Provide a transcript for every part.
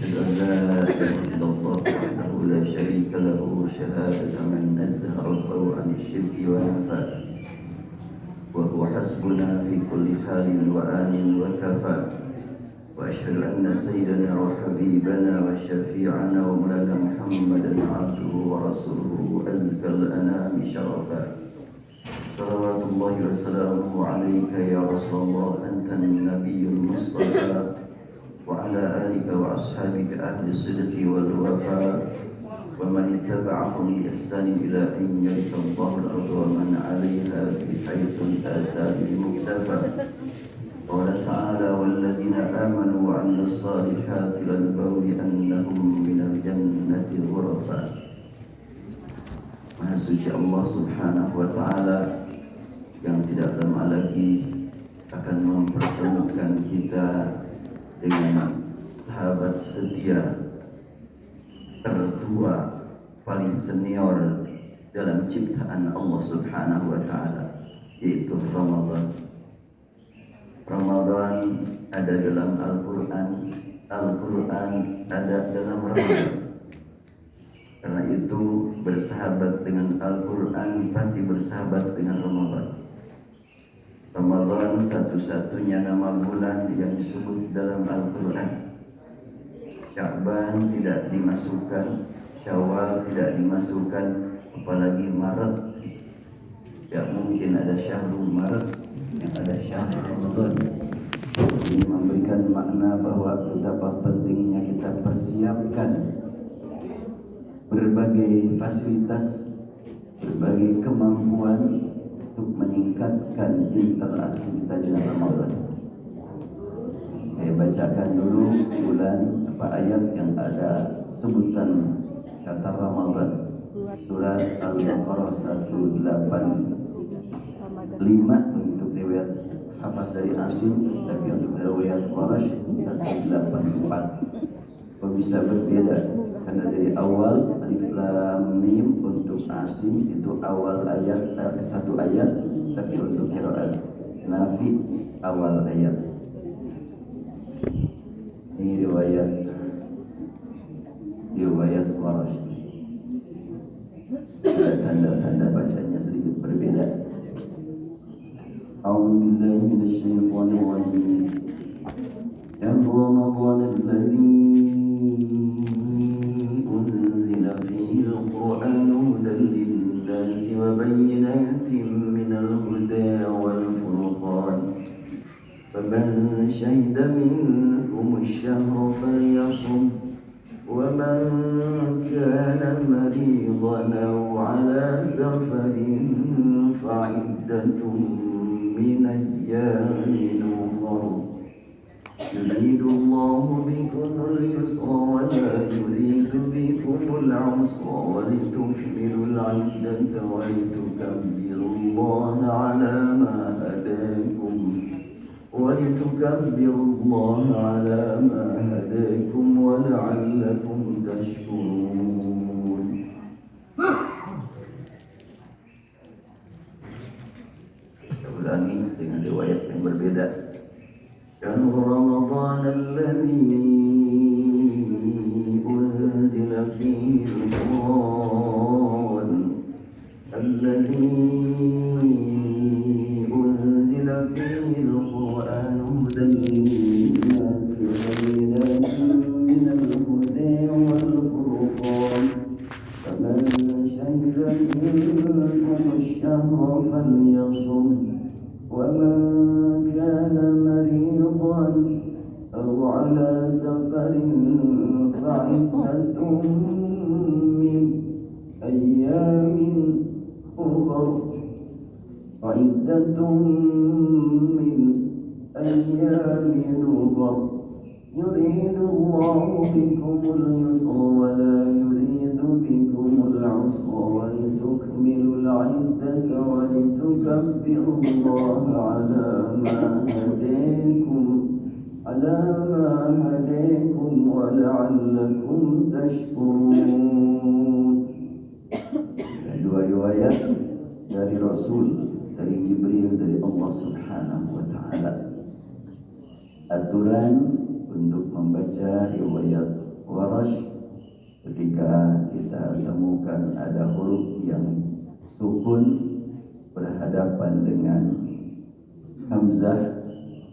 أشهد أن لا إله إلا الله وحده لا شريك له شهادة من نزه ربه عن الشرك ونفى وهو حسبنا في كل حال وآن وكفى وأشهد أن سيدنا وحبيبنا وشفيعنا ومولانا محمدا عبده ورسوله أزكى الأنام شرفا صلوات الله وسلامه عليك يا رسول الله أنت النبي المصطفى وعلى آلك وأصحابك أهل الصدق والوفاء ومن اتبعهم بإحسان إلى أن يرث الله الأرض ومن عليها بحيث الآثار المكتفى قال تعالى والذين آمنوا وعملوا الصالحات لنبوئنهم من الجنة غرفا. Maha suci Allah subhanahu wa ta'ala yang tidak lama lagi akan mempertemukan kita dengan sahabat setia tertua paling senior dalam ciptaan Allah subhanahu wa ta'ala, yaitu Ramadan. Ramadan ada dalam Al-Quran, Al-Quran ada dalam Ramadan. Karena itu bersahabat dengan Al-Quran pasti bersahabat dengan Ramadan. Ramadan satu-satunya nama bulan yang disebut dalam Al-Quran. Sya'ban tidak dimasukkan, Syawal tidak dimasukkan, apalagi Maret. Ya mungkin ada Syahrul Maret, yang ada Syahrul Ramadan. Ini memberikan makna bahwa betapa pentingnya kita persiapkan berbagai fasilitas, berbagai kemampuan untuk meningkatkan interaksi kita dengan Ramadan. Saya bacakan dulu ayat yang ada sebutan kata Ramadan. Surat Al-Baqarah 185 untuk riwayat hafaz dari Asim, tapi untuk riwayat Quraisy 184. Bisa berbeda karena dari awal alif lam mim untuk Asim itu awal ayat satu ayat, tapi untuk qiraat Nafi awal ayat. Ini riwayat Quraisy. Ada tanda-tanda bacanya sedikit berbeda. A'udzu billahi minasyaitonir rajim. Ya Ramadan alladzi أنزل فيه القرآن هدى للناس وبينات من الهدى والفرقان فمن شهد منكم الشهر فليصم ومن كان مريضا أو على سفر فعدة من أيام أخر يريد الله بكم اليسر ولا يريد بكم العسر ولتكملوا العدة ولتكبروا الله على ما هداكم ولعلكم تشكرون. Kita ulangi dengan riwayat yang berbeda. شهر رمضان الذي أنزل فيه القرآن هدى للناس وبينات من الهدى والفرقان فمن شهد منكم الشهر فليصم ومن كان مريضا أو على سفر فعدة من أيام أخر يريد الله بكم اليسر ولا يريد بكم العسر ولتكملوا العدة ولتكبروا الله على ما هداكم ولعلكم تشكرون. Dua riwayat dari Rasul, dari Jibril, dari Allah Subhanahu wa ta'ala. Aturan untuk membaca riwayat Warash, ketika kita temukan ada huruf yang sukun berhadapan dengan hamzah,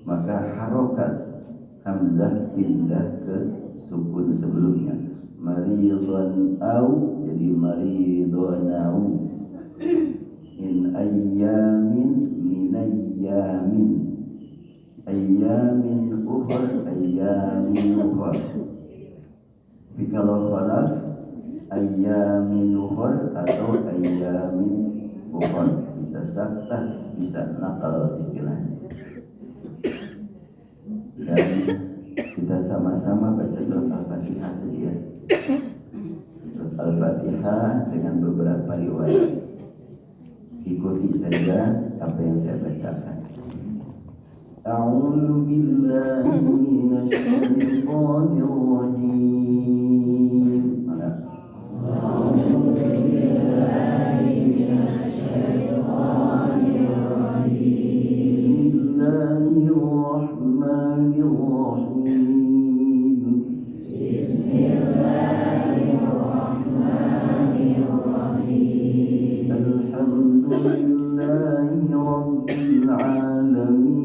maka harokat hamzah pindah ke sukun sebelumnya. Maridun au jadi maridunau. Min ayyamin min ayyamin. Ayyamin ukhra ayyamin ukhra. Tapi kalau khalaf ayyamin ukhra atau ayyamin ukhra, bisa saktah, bisa nakal istilahnya. Dan kita sama-sama baca surat Al-Fatihah saja. Surat Al-Fatihah dengan beberapa riwayat. Ikuti saja apa yang saya bacakan. A'udzu billahi minasy syaithanir rajim. A'udzu billahi minasy syaithanir rajim. Bismillahirrahmanirrahim. Bismillahirrahmanirrahim. Alhamdulillahi rabbil alamin.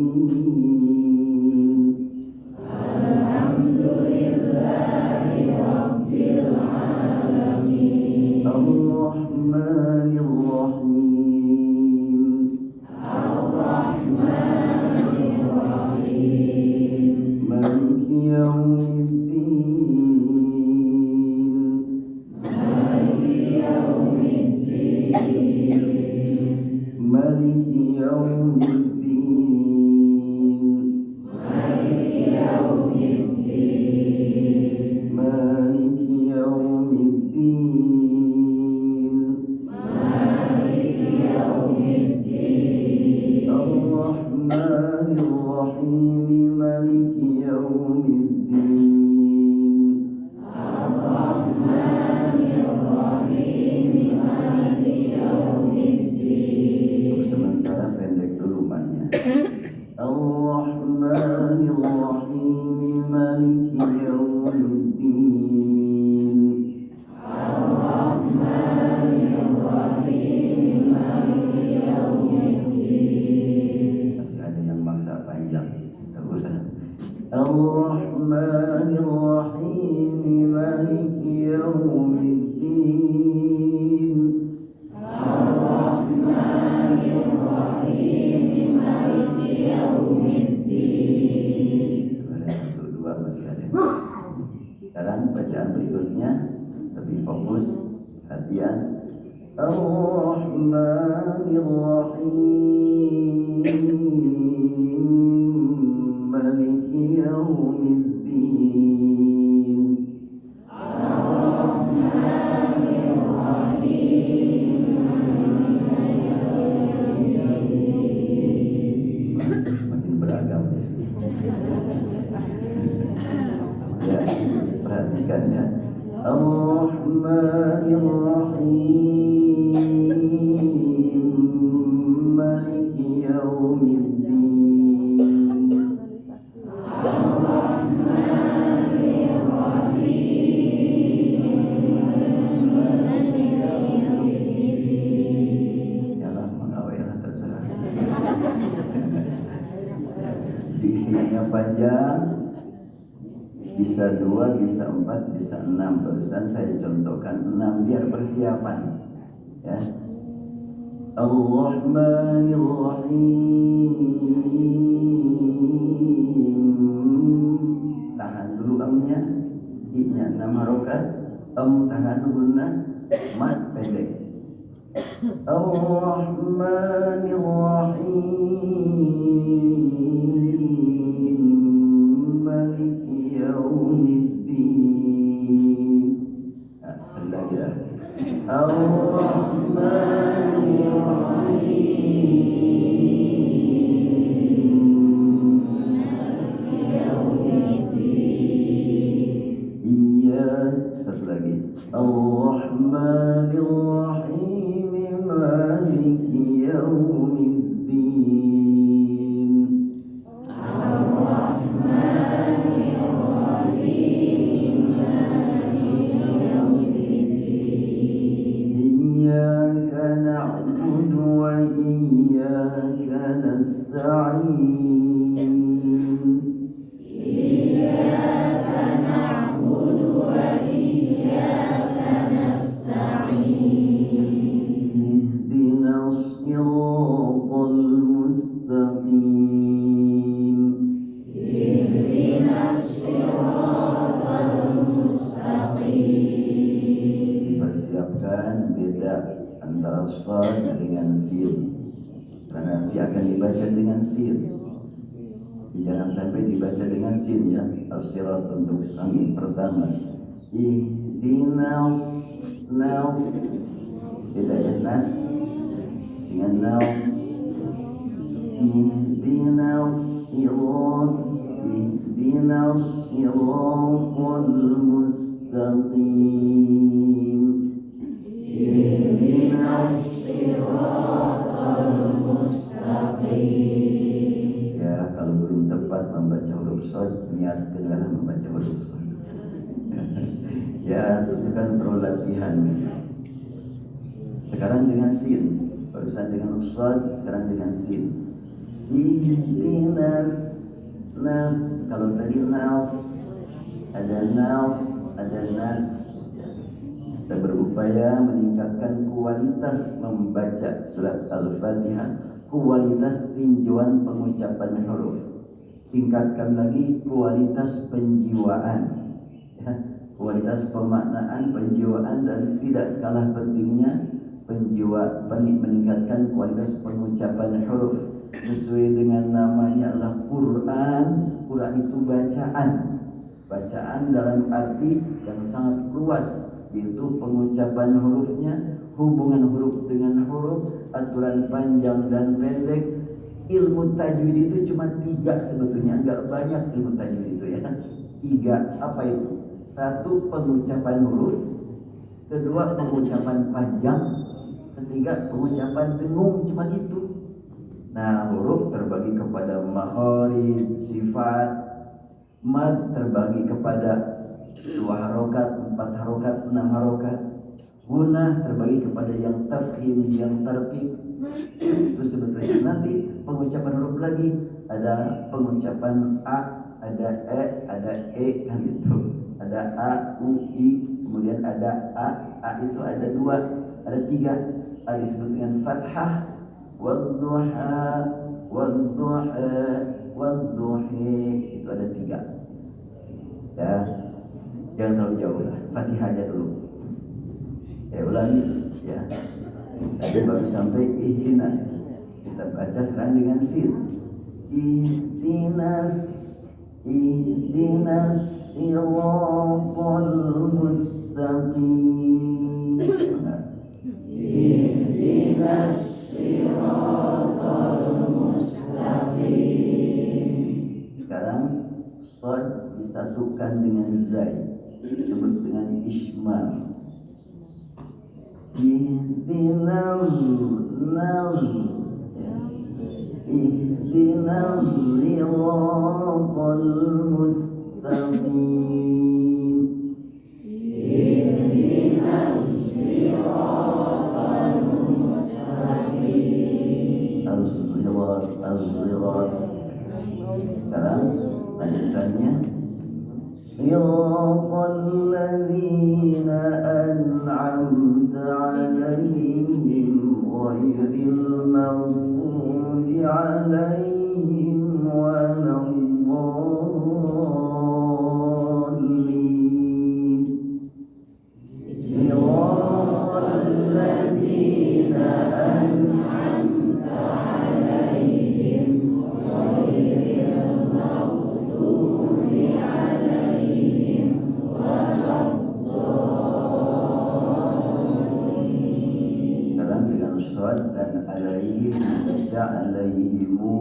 Ar-Rahmanir-Rahim Maliki Yawmiddin. Ar-Rahmanir-Rahim Maliki Yawmiddin. Ada 1, 2 masih ada. Sekarang bacaan berikutnya lebih fokus, perhatian. Ar-Rahmanir-Rahim Maliki Yawmiddin. Ar-Rahmanir-Rahim. Makin beragam ya, perhatikan ya. Ar-Rahmanir-Rahim Maliki Yawmiddin. Dihnya panjang, bisa 2, bisa 4, bisa 6. Barusan saya contohkan 6 biar persiapan ya. Ar-Rahmanir-Rahim. Tahan dulu amnya, i-nya 6 harokat, tahan gunnah, mat pendek. Ar-Rahmanir-Rahim Maliki Yawmiddin. Nah, sekali lagi ya. Iya, satu lagi. Ar-Rahmanir-Rahim Maliki Yawmiddin. Ar-Rahmanir-Rahim antara shad dengan sin, karena nanti akan dibaca dengan sin. Jangan sampai dibaca dengan sin ya. As-sirat untuk yang pertama. Ihdinas nas, tidak ya, nas dengan nas. Ihdinas sirat, ihdinas siratal mustaqim, ihdinas siratal mustaqim. Ya, kalau belum tepat membaca huruf shad, niatkanlah membaca huruf shad. Ya, itu kan perlu latihan. Sekarang dengan sin, barusan dengan shad, sekarang dengan sin. Ihdinas nas, kalau tadi nas, ada nas, ada nas. Kita berupaya meningkatkan kualitas membaca surat Al-Fatihah, kualitas tinjauan pengucapan huruf. Tingkatkan lagi kualitas penjiwaan, ya, kualitas pemaknaan, penjiwaan, dan tidak kalah pentingnya meningkatkan kualitas pengucapan huruf. Sesuai dengan namanya adalah Quran. Quran itu bacaan dalam arti yang sangat luas, yaitu pengucapan hurufnya, hubungan huruf dengan huruf, aturan panjang dan pendek. Ilmu tajwid itu cuma 3 sebetulnya, enggak banyak ilmu tajwid itu ya. 3, apa itu? 1, pengucapan huruf. 2, pengucapan panjang. 3, pengucapan dengung, cuma itu. Nah, huruf terbagi kepada makharij, sifat. Mad terbagi kepada 2 harokat, 4 harokat, 6 harokat. Gunah terbagi kepada yang tafkhim, yang tarqiq. Itu sebetulnya. Nanti pengucapan huruf lagi, ada pengucapan a, ada e, ada e, kan gitu. Ada a, u, i, kemudian ada a itu ada 2, ada 3. A disebut dengan fathah, wadduha, wadduhi, itu ada 3. Ya, jangan terlalu jauh lah. Fatihah aja dulu. Ya, ulangi ya. Tadi baru sampai ihdina. Kita baca sekarang dengan sin. Ihdinas siratal mustaqim. Ihdinas siratal mustaqim. Sekarang shad disatukan dengan zai, disebut dengan ismam. Ihdinas siratal mustaqim. Ihdinas siratal mustaqim. Az-zirat. Sekarang lanjutannya. Siratal ladzina an'amta 'alaihim ghairil maghdubi 'alaihim waladdallin. Siratal ladzina an'amta 'alaihim ghairil maghdubi 'alaihim waladdallin. Sekarang dengan shad dan alaihim dibaca alaihimu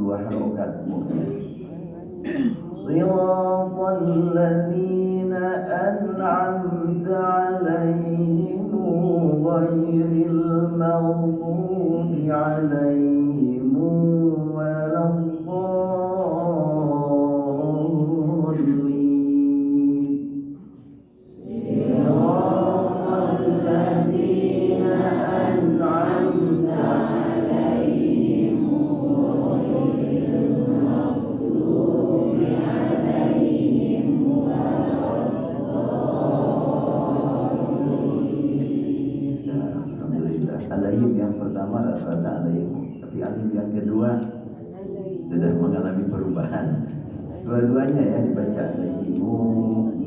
2 harokat mu'nya. Siratal ladzina an'amta 'alaihim ghairil maghdubi 'alaihim waladdallin. Siratal ladzina an'amta 'alaihim ghairil maghdubi 'alaihim waladdallin. Alhamdulillah. Alaihim yang pertama rata-rata alaihim, tapi alaihim yang kedua sudah mengalami perubahan. Dua-duanya ya dibaca alaihimu,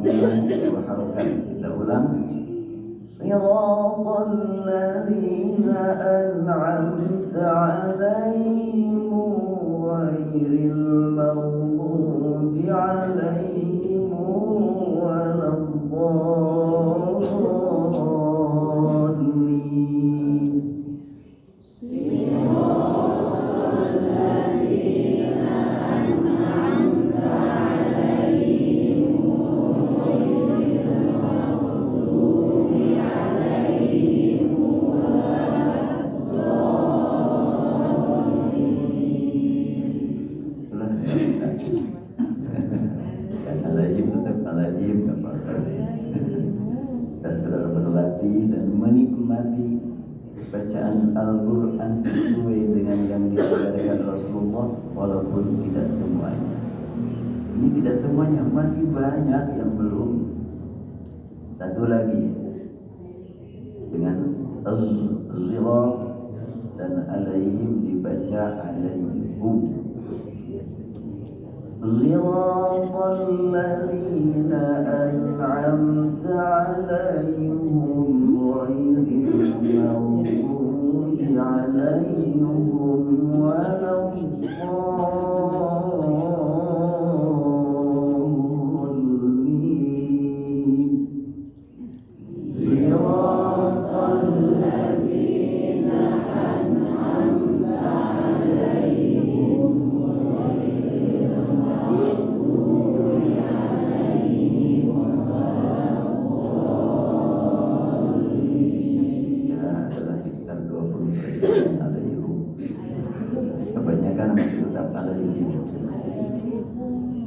2 harokat. Kita ulang. صراط الذين أنعمت عليهم غير المغضوب عليهم ولا الضالين. Saudara berlatih dan menikmati bacaan Al-Quran sesuai dengan yang diajarkan Rasulullah, walaupun tidak semuanya. Ini tidak semuanya, masih banyak yang belum. Satu lagi dengan az-zirar dan alaihim dibaca alaihum. صراط الذين أنعمت عليهم غير المغضوب عليهم ولا الضالين. صراط الذين أنعمت عليهم kebanyakan masih tetap alaihim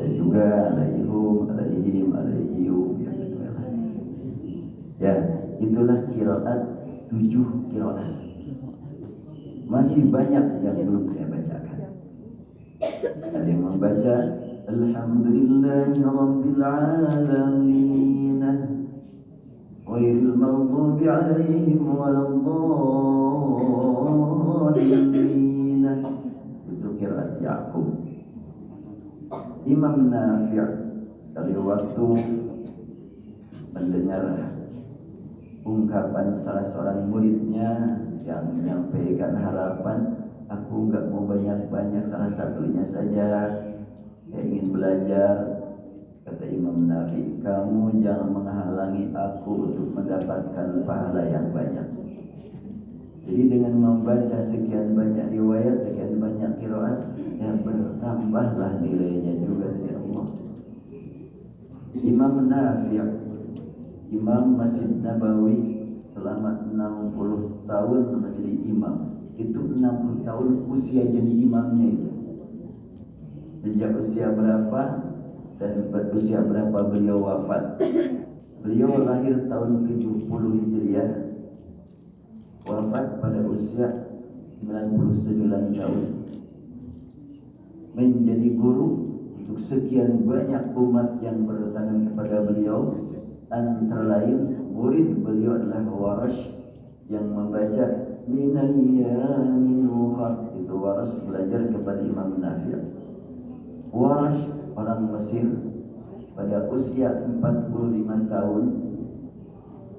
dan juga alaihum, alaihim, alaihim yang kedua. Ya, itulah qiraat 7 qiraat. Masih banyak yang belum saya bacakan. Ada yang membaca Alhamdulillahi Rabbil Alamin ghairil maghdubi alaihim waladdallin. Itu qiraat Ya'qub. Imam Nafi' sekali waktu mendengar ungkapan salah seorang muridnya yang menyampaikan harapan, aku enggak mau banyak-banyak, salah satunya saja yang ingin belajar. Kata Imam Nafi, kamu jangan menghalangi aku untuk mendapatkan pahala yang banyak. Jadi dengan membaca sekian banyak riwayat, sekian banyak qiraat, yang bertambahlah nilainya juga dari Allah. Imam Nafi', Imam Masjid Nabawi, selama 60 tahun masih imam. Itu 60 tahun usia jadi imamnya itu. Sejak usia berapa dan berusia berapa beliau wafat? Beliau lahir tahun 70 Hijriah, wafat pada usia 99 tahun. Menjadi guru untuk sekian banyak umat yang berdatangan kepada beliau. Antara lain murid beliau adalah Warash yang membaca minayyamin ukhar. Itu Warash belajar kepada Imam Nafi'. Warash orang Mesir pada usia 45 tahun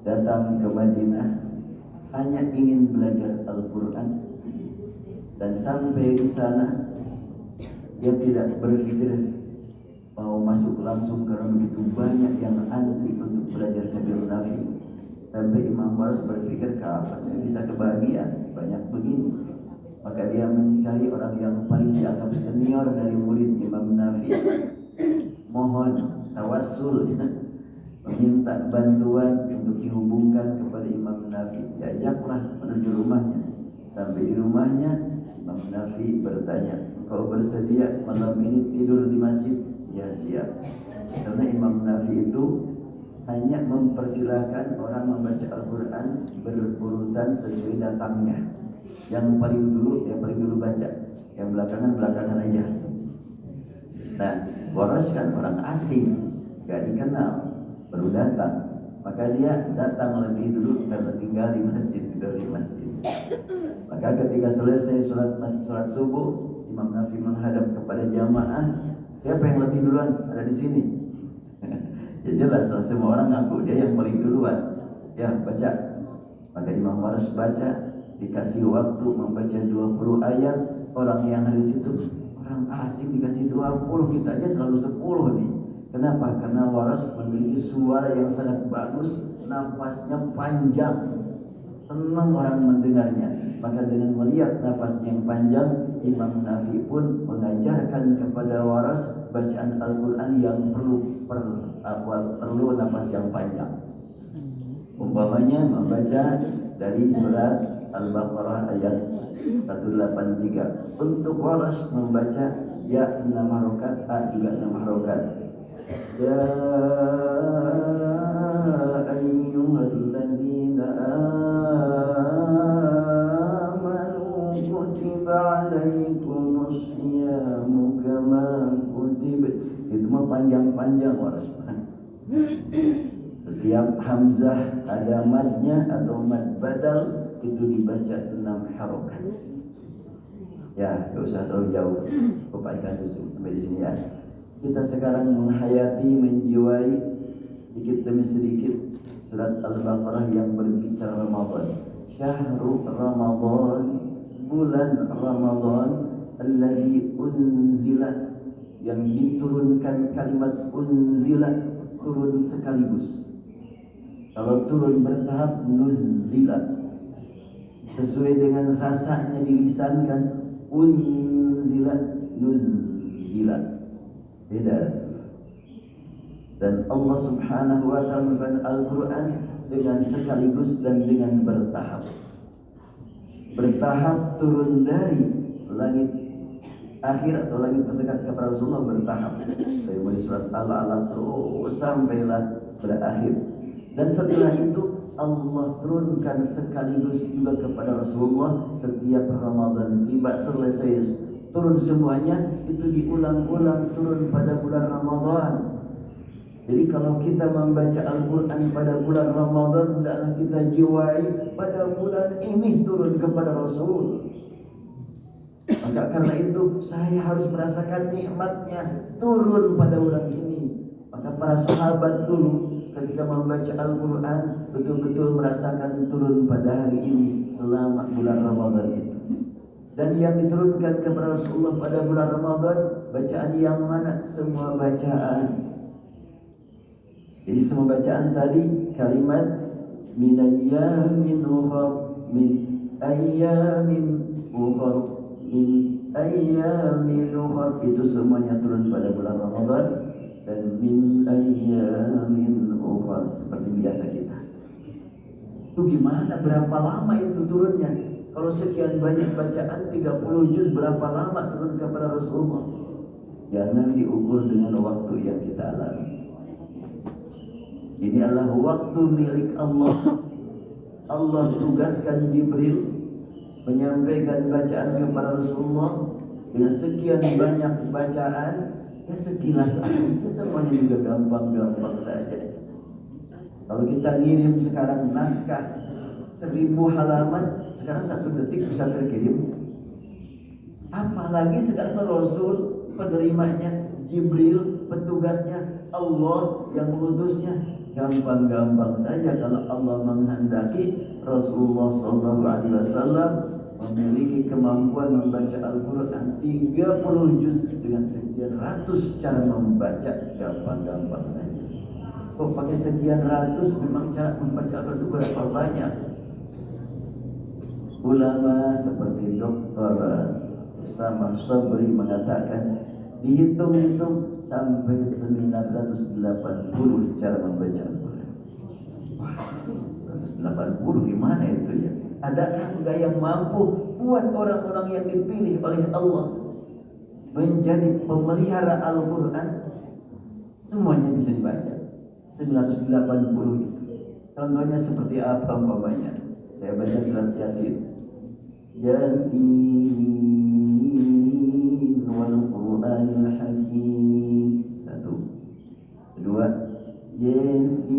datang ke Madinah hanya ingin belajar Al-Quran, dan sampai di sana dia tidak berpikir mau masuk langsung karena begitu banyak yang antri untuk belajar Kabir Nafi. Sampai Imam Warash berpikir, kapan saya bisa kebahagiaan banyak begini. Maka dia mencari orang yang paling dianggap senior dari murid Imam Nafi. Mohon tawassul, meminta bantuan untuk dihubungkan kepada Imam Nafi. Diajaklah menuju rumahnya. Sampai di rumahnya, Imam Nafi bertanya, engkau bersedia malam ini tidur di masjid? Ya, siap. Karena Imam Nafi itu hanya mempersilahkan orang membaca Al-Quran berurutan sesuai datangnya. Yang paling dulu, yang paling dulu baca, yang belakangan aja. Nah, Warash kan orang asing, gak dikenal, baru datang. Maka dia datang lebih dulu karena tinggal di masjid, tidur di masjid. Maka ketika selesai sholat subuh, Imam Nafi menghadap kepada jamaah, siapa yang lebih duluan ada di sini? Ya jelas lah, semua orang ngaku dia yang paling duluan. Ya, baca. Maka Imam Waras baca, dikasih waktu membaca 20 ayat. Orang yang hari situ orang asing dikasih 20, kita aja selalu 10 nih. Kenapa? Karena Waras memiliki suara yang sangat bagus, nafasnya panjang, senang orang mendengarnya. Maka dengan melihat nafasnya yang panjang, Imam Nafi pun mengajarkan kepada Waras bacaan Al-Quran yang perlu nafas yang panjang. Umpamanya membaca dari surat Al-Baqarah ayat 183. Untuk Waras membaca ya 6 harokat, a juga 6 harokat. Ya ayyuhalladzina amanu kutiba alaikumusyamu kama kutiba. Itu mah panjang-panjang Waras. Setiap hamzah ada madnya atau mad badal, itu dibaca 6 harokat. Ya, gak usah terlalu jauh. Kebaikan dulu sampai di sini ya. Kita sekarang menghayati, menjiwai sedikit demi sedikit surat Al-Baqarah yang berbicara Ramadan. Syahrul Ramadan, bulan Ramadan, alladzi unzila, yang diturunkan kalimat unzila, turun sekaligus. Kalau turun bertahap, nuzila, sesuai dengan rasanya dilisankan, unzila, nuzila, beda. Dan Allah Subhanahu wa ta'ala berfirman Al-Quran dengan sekaligus dan dengan bertahap. Bertahap turun dari langit akhir atau langit terdekat kepada Rasulullah, bertahap dari mulai surat Al-Alaq terus sampailah berakhir. Dan setelah itu Allah turunkan sekaligus juga kepada Rasulullah setiap Ramadan tiba, selesai turun semuanya, itu diulang-ulang turun pada bulan Ramadan. Jadi kalau kita membaca Al-Quran pada bulan Ramadan, hendaklah kita jiwai pada bulan ini turun kepada Rasul. Maka karena itu saya harus merasakan nikmatnya turun pada bulan ini. Maka para sahabat dulu ketika membaca Al-Quran betul-betul merasakan turun pada hari ini selama bulan Ramadan itu. Dan yang diturunkan kepada Rasulullah pada bulan Ramadan, bacaan yang mana? Semua bacaan. Jadi semua bacaan tadi kalimat min ayyamin ukhar, min ayyamin ukhar, min ayyamin ukhar, itu semuanya turun pada bulan Ramadan. Dan min ayyamin ukhar seperti biasa kita. Itu gimana? Berapa lama itu turunnya? Kalau sekian banyak bacaan 30 juz, berapa lama turun kepada Rasulullah? Jangan diukur dengan waktu yang kita alami. Ini adalah waktu milik Allah. Allah tugaskan Jibril menyampaikan bacaan kepada Rasulullah dengan sekian banyak bacaan. Ya sekilas aja, semuanya juga gampang-gampang saja. Kalau kita ngirim sekarang naskah 1000 halaman, sekarang 1 detik bisa terkirim. Apalagi sekarang Rasul penerimanya Jibril, petugasnya Allah yang mengutusnya. Gampang-gampang saja kalau Allah menghendaki. Rasulullah SAW memiliki kemampuan membaca Al-Quran 30 juz dengan sekian ratus cara membaca, gampang-gampang saja. Kok pakai sekian ratus? Memang cara membaca Al-Quran itu berapa banyak? Ulama seperti Dr. Samah Sabri mengatakan dihitung-hitung sampai 980 cara membaca Al-Quran. Wah, 180 gimana itu ya? Adakah enggak yang mampu buat orang-orang yang dipilih oleh Allah menjadi pemelihara Al-Quran? Semuanya bisa dibaca 980 itu. Contohnya seperti apa umpamanya? Saya baca surat Yasin. Yasin wal Qur'anil Hakim. 1. 2. Yasin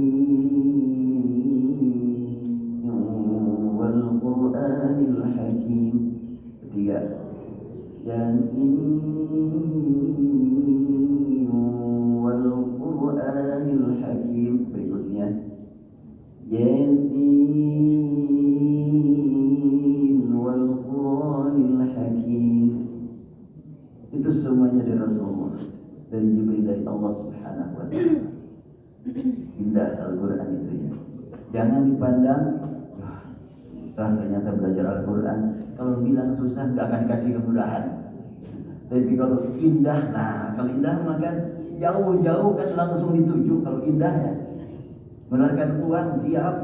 wal Qur'anil Hakim. 3. Yasin wal Qur'anil Hakim. Berikutnya Yasin wal Qur'anil Hakim. Itu semuanya dari Rasulullah, dari Jibril, dari Allah Subhanahu wa taala. Indah Al-Qur'an itu ya. Jangan dipandang ternyata belajar Al-Quran kalau bilang susah gak akan kasih kemudahan. Tapi kalau indah, nah kalau indah makan jauh-jauh kan langsung dituju. Kalau indah ya mengeluarkan uang siap,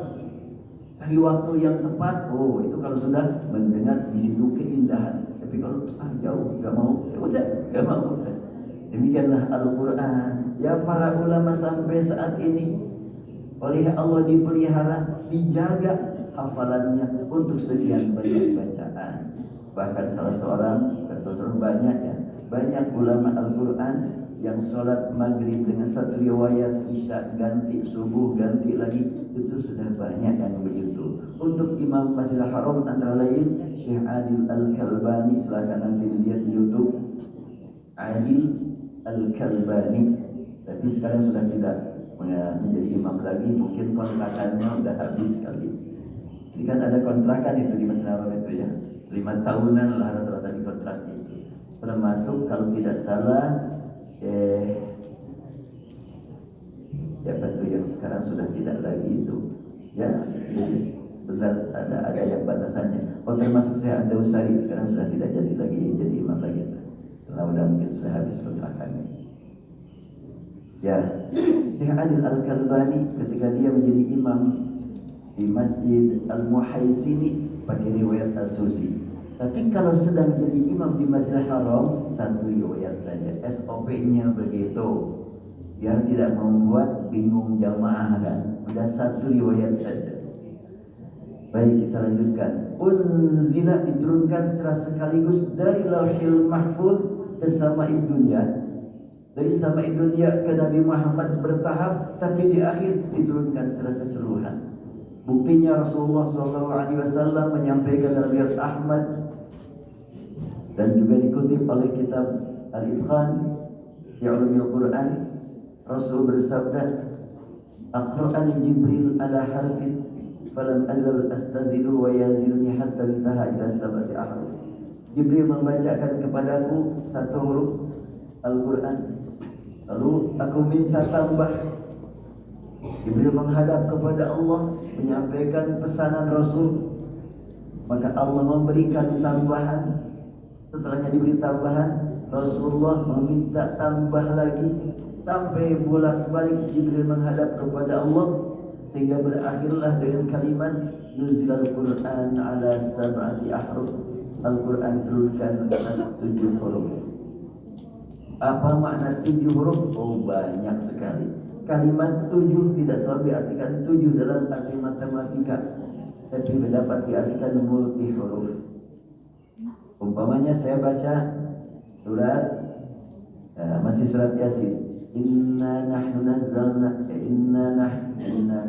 cari waktu yang tepat. Oh itu kalau sudah mendengar di situ keindahan. Tapi kalau jauh gak mau, ya udah gak mau. Demikianlah Al-Quran. Ya para ulama sampai saat ini oleh Allah dipelihara, dijaga hafalannya untuk sekian banyak bacaan. Bahkan salah seorang banyak ya, banyak ulama Al-Quran yang sholat maghrib dengan satu riwayat, isya ganti, subuh ganti lagi, itu sudah banyak yang begitu. Untuk Imam Masjidil Haram antara lain Syekh Adil Al-Kalbani, silakan nanti dilihat di YouTube, Adil Al-Kalbani. Tapi sekarang sudah tidak menjadi imam lagi, mungkin kontrakannya udah habis kali. Ini kan ada kontrakan itu di Masjid Haram itu ya, 5 tahunan lah rata-rata di kontraknya itu. Termasuk kalau tidak salah siapa tuh yang sekarang sudah tidak lagi itu ya, jadi sebentar ada yang batasannya. Oh termasuk saya ada Usari, sekarang sudah tidak jadi lagi jadi imam lagi, karena udah mungkin sudah habis kontrakannya. Ya, Syekh Adil Al-Kalbani ketika dia menjadi imam di Masjid Al-Muhaisini pakai riwayat As-Susi. Tapi kalau sedang jadi imam di Masjidil Haram, satu riwayat saja. SOP-nya begitu, biar tidak membuat bingung jamaah kan. Udah satu riwayat saja. Baik, kita lanjutkan. Unzila diturunkan secara sekaligus dari Lauhil Mahfuz ke Sama'id Dunya. Dari Sama'id Dunya ke Nabi Muhammad bertahap, tapi di akhir diturunkan secara keseluruhan. Buktinya Rasulullah SAW menyampaikan dalam riwayat Ahmad dan juga dikutip oleh kitab Al-Itqan fi Ulumil Quran. Rasul bersabda, "Aqra'ani Jibril ala harfin falam azal astazilu wa yaziluni hatta intaha ila sab'ati ahruf." Jibril membacakan kepadaku satu huruf Al-Quran, lalu aku minta tambah. Jibril menghadap kepada Allah menyampaikan pesanan Rasul, maka Allah memberikan tambahan. Setelahnya diberi tambahan, Rasulullah meminta tambah lagi, sampai bolak-balik Jibril menghadap kepada Allah, sehingga berakhirlah dengan kalimat nuzilal Quran ala sab'ati ahruf. Al-Quran diturunkan atas 7 huruf. Apa makna 7 huruf? Oh banyak sekali. Kalimat 7 tidak selalu diartikan 7 dalam arti matematika, tapi dapat diartikan multi huruf. Umpamanya saya baca surat masih surat Yasin, inna nahnu nazzalna, inna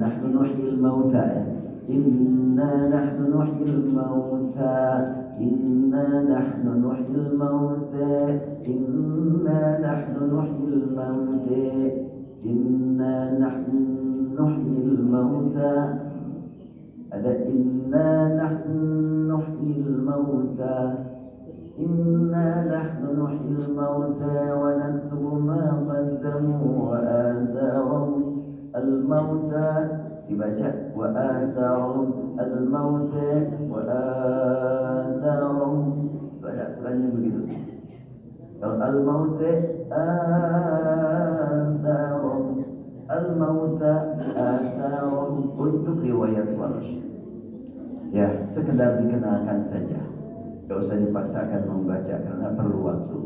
nahnu nuhyil mauta, inna nahnu nuhyil mauta, inna nahnu nuhyil mauta, inna nahnu nuhyil mauta, inna nahnu nuhyil mauta. Ada inna nahnu nuhyil mauta, inna nahnu nuhyil mauta wa naktubu ma qaddamu wa atharahum al-mauta. Dibaca wa atharahum al-mauta wa atharahum. Pada aturannya begitu. Kalau al-mauta atharahum, al-mauta atharahum, untuk riwayat Warsh. Ya, sekedar dikenalkan saja, tidak usah dipaksakan membaca karena perlu waktu.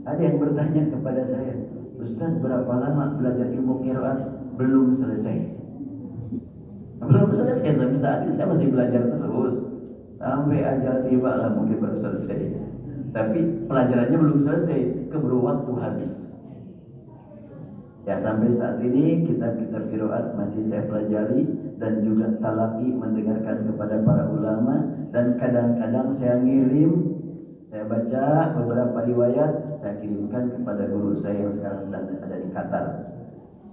Ada yang bertanya kepada saya, Ustaz berapa lama belajar ilmu qiraat? Belum selesai. Belum selesai sampai saat ini saya masih belajar terus. Sampai ajal tiba lah mungkin baru selesai. Tapi pelajarannya belum selesai, keburu waktu habis. Ya sampai saat ini kitab-kitab qiraat masih saya pelajari dan juga talaki mendengarkan kepada para ulama, dan kadang-kadang saya ngirim, saya baca beberapa riwayat, saya kirimkan kepada guru saya yang sekarang sedang ada di Qatar.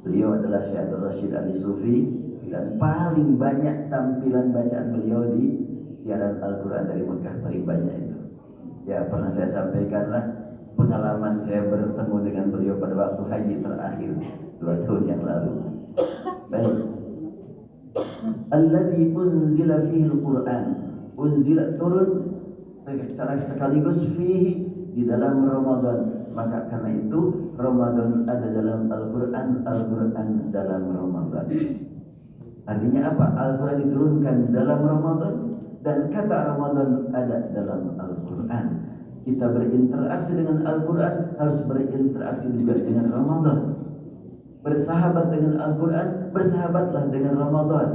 Beliau adalah Syekh Abdul Rashid Ali Sufi, dan paling banyak tampilan bacaan beliau di siaran Al-Quran dari Mekah, paling banyak itu. Ya, pernah saya sampaikanlah pengalaman saya bertemu dengan beliau pada waktu haji terakhir 2 tahun yang lalu. Baik. Alladzi unzila fihi al-Quran, unzila turun secara sekaligus fihi di dalam Ramadan. Maka karena itu Ramadan ada dalam Al-Quran, Al-Quran dalam Ramadan. Artinya apa? Al-Quran diturunkan dalam Ramadan dan kata Ramadan ada dalam Al-Quran. Kita berinteraksi dengan Al-Quran harus berinteraksi juga dengan Ramadan. Bersahabat dengan Al-Quran, bersahabatlah dengan Ramadan.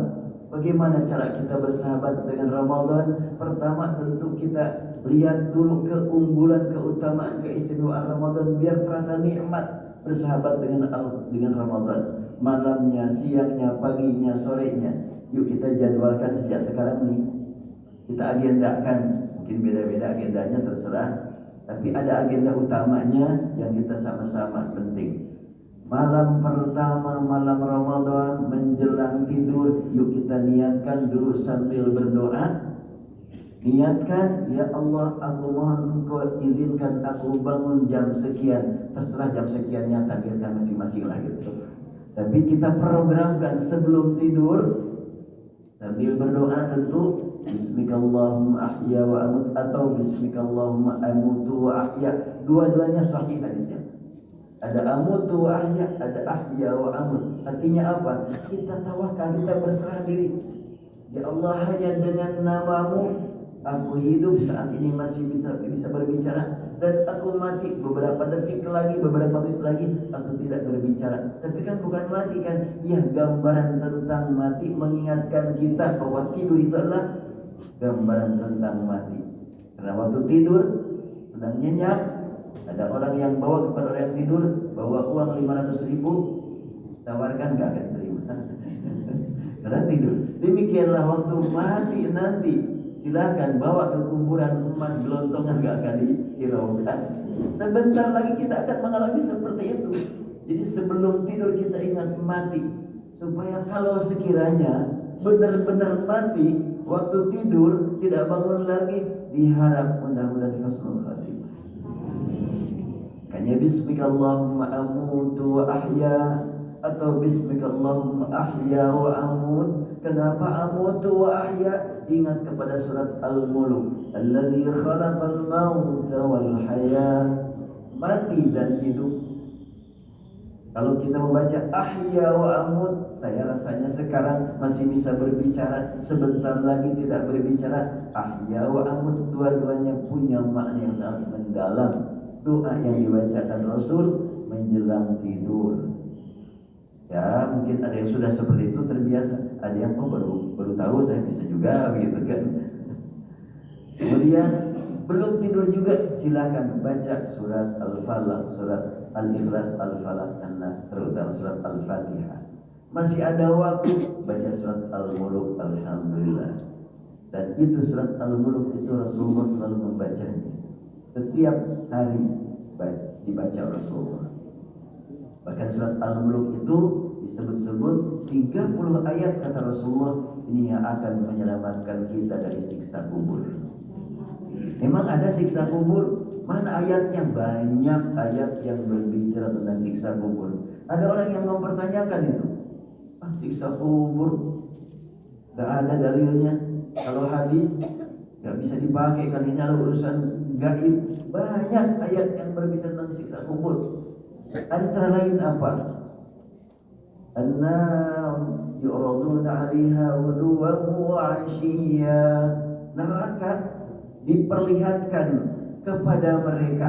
Bagaimana cara kita bersahabat dengan Ramadan? Pertama tentu kita lihat dulu keunggulan, keutamaan, keistimewaan Ramadan biar terasa nikmat bersahabat dengan Ramadan. Malamnya, siangnya, paginya, sorenya. Yuk kita jadwalkan sejak sekarang nih. Kita agendakan, mungkin beda-beda agendanya terserah, tapi ada agenda utamanya yang kita sama-sama penting. Malam pertama, malam Ramadan menjelang tidur, yuk kita niatkan dulu sambil berdoa. Niatkan, ya Allah, aku mohon Engkau izinkan aku bangun jam sekian. Terserah jam sekiannya, takdirkan masing-masing lah gitu. Tapi kita programkan sebelum tidur sambil berdoa tentu Bismikallahumma ahya wa amut atau Bismikallahumma amutu wa ahya. Dua-duanya sahih hadisnya. Ada amutu wa ahya, ada ahya wa amut. Artinya apa? Kita tawakal, kita berserah diri. Ya Allah, hanya dengan namamu aku hidup saat ini masih bisa berbicara, dan aku mati beberapa detik lagi, beberapa menit lagi aku tidak berbicara. Tapi kan bukan mati kan? Ya, gambaran tentang mati mengingatkan kita bahwa tidur itu adalah gambaran tentang mati. Karena waktu tidur sedang nyenyak, ada orang yang bawa kepada orang yang tidur, bawa uang 500.000, tawarkan gak akan diterima. Karena tidur. Demikianlah waktu mati nanti, silakan bawa ke kuburan emas gelontongan gak akan dihiraukan. Sebentar lagi kita akan mengalami seperti itu. Jadi sebelum tidur kita ingat mati, supaya kalau sekiranya benar-benar mati waktu tidur tidak bangun lagi, diharap mudah-mudahan husnul khatimah. Makanya Bismikallahumma amutu wa ahya atau Bismikallahumma ahya wa amut. Kenapa amutu wa ahya? Ingat kepada surat Al-Mulk, alladzi khalaqal mauta wal haya, mati dan hidup. Kalau kita membaca ahya wa amut, saya rasanya sekarang masih bisa berbicara, sebentar lagi tidak berbicara. Ahya wa amut, dua-duanya punya makna yang sangat mendalam. Doa yang dibacakan Rasul menjelang tidur. Ya, mungkin ada yang sudah seperti itu terbiasa, ada yang baru tahu, saya bisa juga begitu kan. Kemudian belum tidur juga silakan baca surat Al-Falaq, surat Al-Ikhlas, Al-Falaq, An-Nas, terutama surat Al-Fatihah. Masih ada waktu baca surat Al-Mulk, alhamdulillah. Dan itu surat Al-Mulk itu Rasulullah selalu membacanya. Setiap hari dibaca Rasulullah. Bahkan surat Al-Mulk itu disebut-sebut 30 ayat kata Rasulullah, ini yang akan menyelamatkan kita dari siksa kubur. Memang ada siksa kubur? Mana ayatnya? Banyak ayat yang berbicara tentang siksa kubur. Ada orang yang mempertanyakan itu. Siksa kubur gak ada dalilnya. Kalau hadis gak bisa dipakai kan, ini adalah urusan gaib. Banyak ayat yang berbicara tentang siksa kubur. Antara lain apa? Annam yu'raduna 'alaiha ghuduwan wa 'ashiyya. Neraka diperlihatkan kepada mereka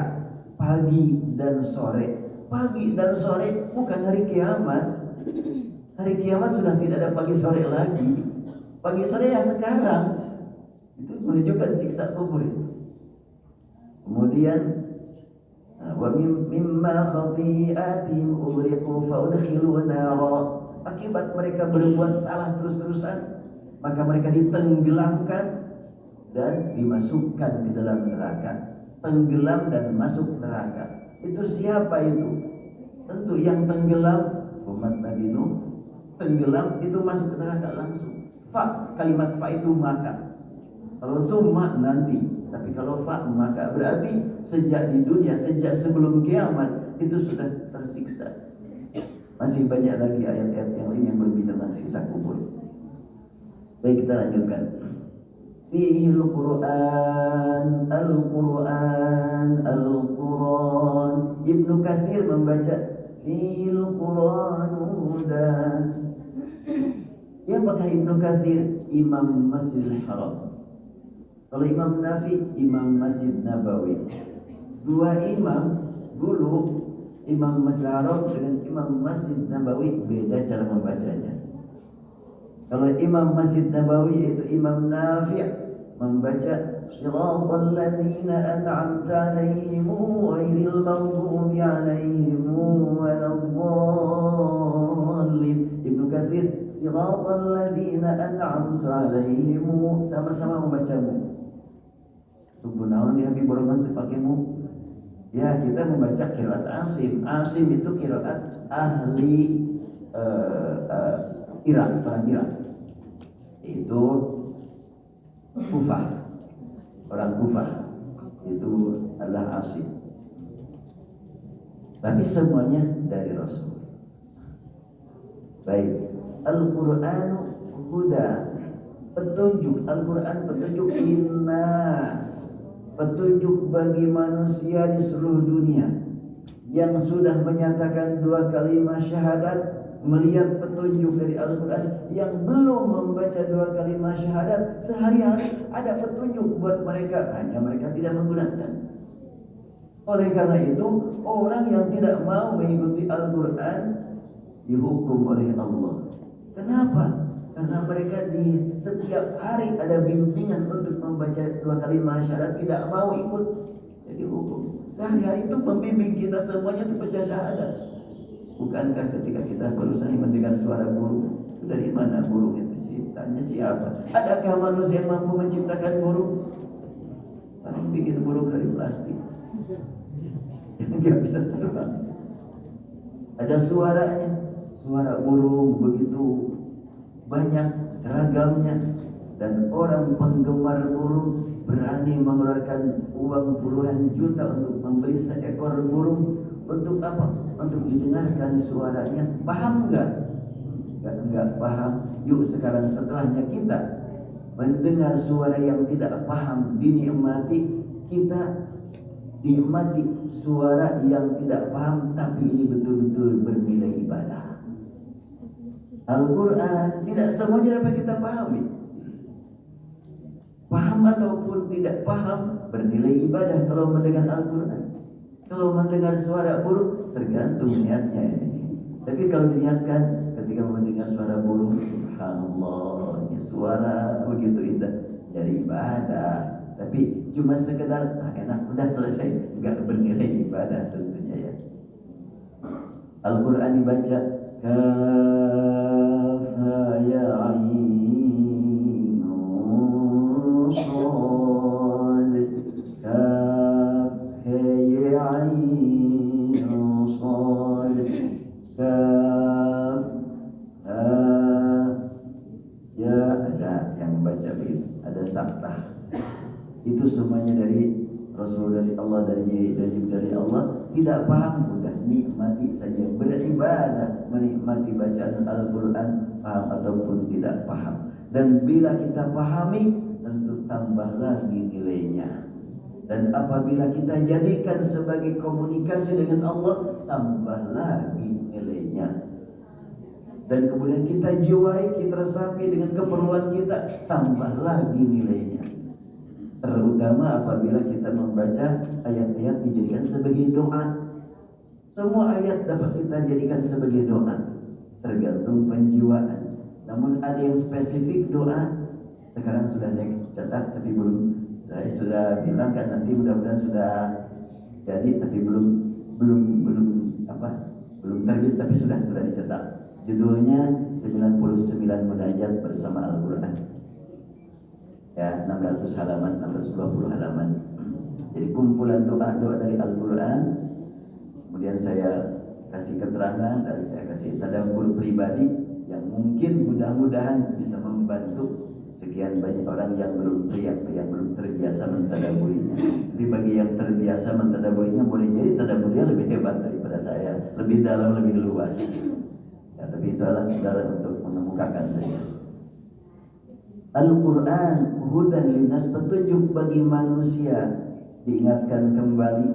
pagi dan sore. Pagi dan sore bukan hari kiamat. Hari kiamat sudah tidak ada pagi sore lagi. Pagi sore ya sekarang. Itu menunjukkan siksa kubur itu. Kemudian wa mimma khati'atihim ughriqu fa udkhilu nara. Akibat mereka berbuat salah terus-terusan, maka mereka ditenggelamkan dan dimasukkan ke dalam neraka. Tenggelam dan masuk neraka. Itu siapa itu? Tentu yang tenggelam umat Nabi Nuh, tenggelam itu masuk ke neraka langsung. Fa, kalimat fa itu maka. Kalau summa nanti, tapi kalau fa maka berarti sejak di dunia, sejak sebelum kiamat itu sudah tersiksa. Masih banyak lagi ayat-ayat yang lain yang berbicara tentang siksa kubur. Baik, kita lanjutkan. Fihil Quran, Al-Quran, Al-Quran. Ibnu Katsir membaca Fihil Quran huda. Siapakah Ibnu Katsir? Imam Masjidil Haram. Kalau Imam Nafi, Imam Masjid Nabawi. Dua imam dulu, Imam Masjidil Haram dengan Imam Masjid Nabawi beda cara membacanya. Kalau Imam Masjid Nabawi itu Imam Nafi' membaca Shiratal ladzina an'amta 'alaihim ghairil maghdubi 'alaihim waladdallin. Ibnu Katsir Shiratal ladzina an'amta 'alaihim, sama-sama membacamu. Tunggu naon di Habibur Rahman pakaimu. Ya, kita membaca qiraat Asim. Asim itu qiraat ahli Irak, orang Irak. Itu Kufah, orang Kufah itu adalah Asim. Tapi semuanya dari Rasul. Baik, Al-Qur'anu huda, petunjuk. Al-Quran petunjuk linnas, petunjuk bagi manusia di seluruh dunia yang sudah menyatakan dua kalimat syahadat, melihat petunjuk dari Al-Quran. Yang belum membaca dua kalimat syahadat, sehari-hari ada petunjuk buat mereka, hanya mereka tidak menggunakan. Oleh karena itu, orang yang tidak mau mengikuti Al-Quran dihukum oleh Allah. Kenapa? Karena mereka di setiap hari ada bimbingan untuk membaca dua kalimat syahadat, tidak mau ikut, jadi hukum. Sehari-hari itu membimbing kita semuanya untuk baca syahadat. Bukankah ketika kita barusan mendengar suara burung, dari mana burung itu ciptanya siapa? Adakah manusia yang mampu menciptakan burung? Paling bikin burung dari plastik yang nggak bisa terbang. Ada suaranya, suara burung begitu banyak ragamnya, dan orang penggemar burung berani mengeluarkan uang puluhan juta untuk membeli seekor burung. Untuk apa? Untuk didengarkan suaranya. Paham enggak? Enggak paham. Yuk sekarang setelahnya kita mendengar suara yang tidak paham dinikmati, kita nikmati suara yang tidak paham tapi ini betul-betul bernilai ibadah. Al-Quran tidak semuanya dapat kita pahami. Paham ataupun tidak paham bernilai ibadah kalau mendengar Al-Quran. Kalau mendengar suara burung tergantung niatnya ini. Tapi kalau diniatkan ketika mendengar suara burung, subhanallah, ini suara begitu indah, jadi ibadah. Tapi cuma sekedar enak udah selesai, enggak bernilai ibadah tentunya ya. Al-Quran dibaca kaf ya ain sad, kaf ya ain sad, kaf ya. Ada yang membaca begitu, ada saktah. Itu semuanya dari Rasul, dari Allah, dari Allah. Tidak paham, udah nikmati saja, beribadah, menikmati bacaan Al-Quran, paham ataupun tidak paham. Dan bila kita pahami, tentu tambah lagi nilainya. Dan apabila kita jadikan sebagai komunikasi dengan Allah, tambah lagi nilainya. Dan kemudian kita jiwai, kita resapi dengan keperluan kita, tambah lagi nilainya. Terutama apabila kita membaca ayat-ayat dijadikan sebagai doa. Semua ayat dapat kita jadikan sebagai doa, tergantung penjiwaan. Namun ada yang spesifik doa, sekarang sudah dicetak tapi belum. Saya sudah bilang kan nanti mudah-mudahan sudah jadi, tapi belum terbit, tapi sudah dicetak. Judulnya 99 Munajat bersama Al-Quran. Ya, 600 halaman, 620 halaman. Jadi kumpulan doa-doa dari Al-Quran. Kemudian saya kasih keterangan dan saya kasih tadabbur pribadi yang mungkin mudah-mudahan bisa membantu sekian banyak orang yang belum terbiasa mentadaburinya. Tapi bagi yang terbiasa mentadaburinya, boleh jadi tadaburnya lebih hebat daripada saya, lebih dalam, lebih luas. Ya, tapi itu adalah sekedar untuk mengemukakan saja. Al-Quran hudan linnas, petunjuk bagi manusia. Diingatkan kembali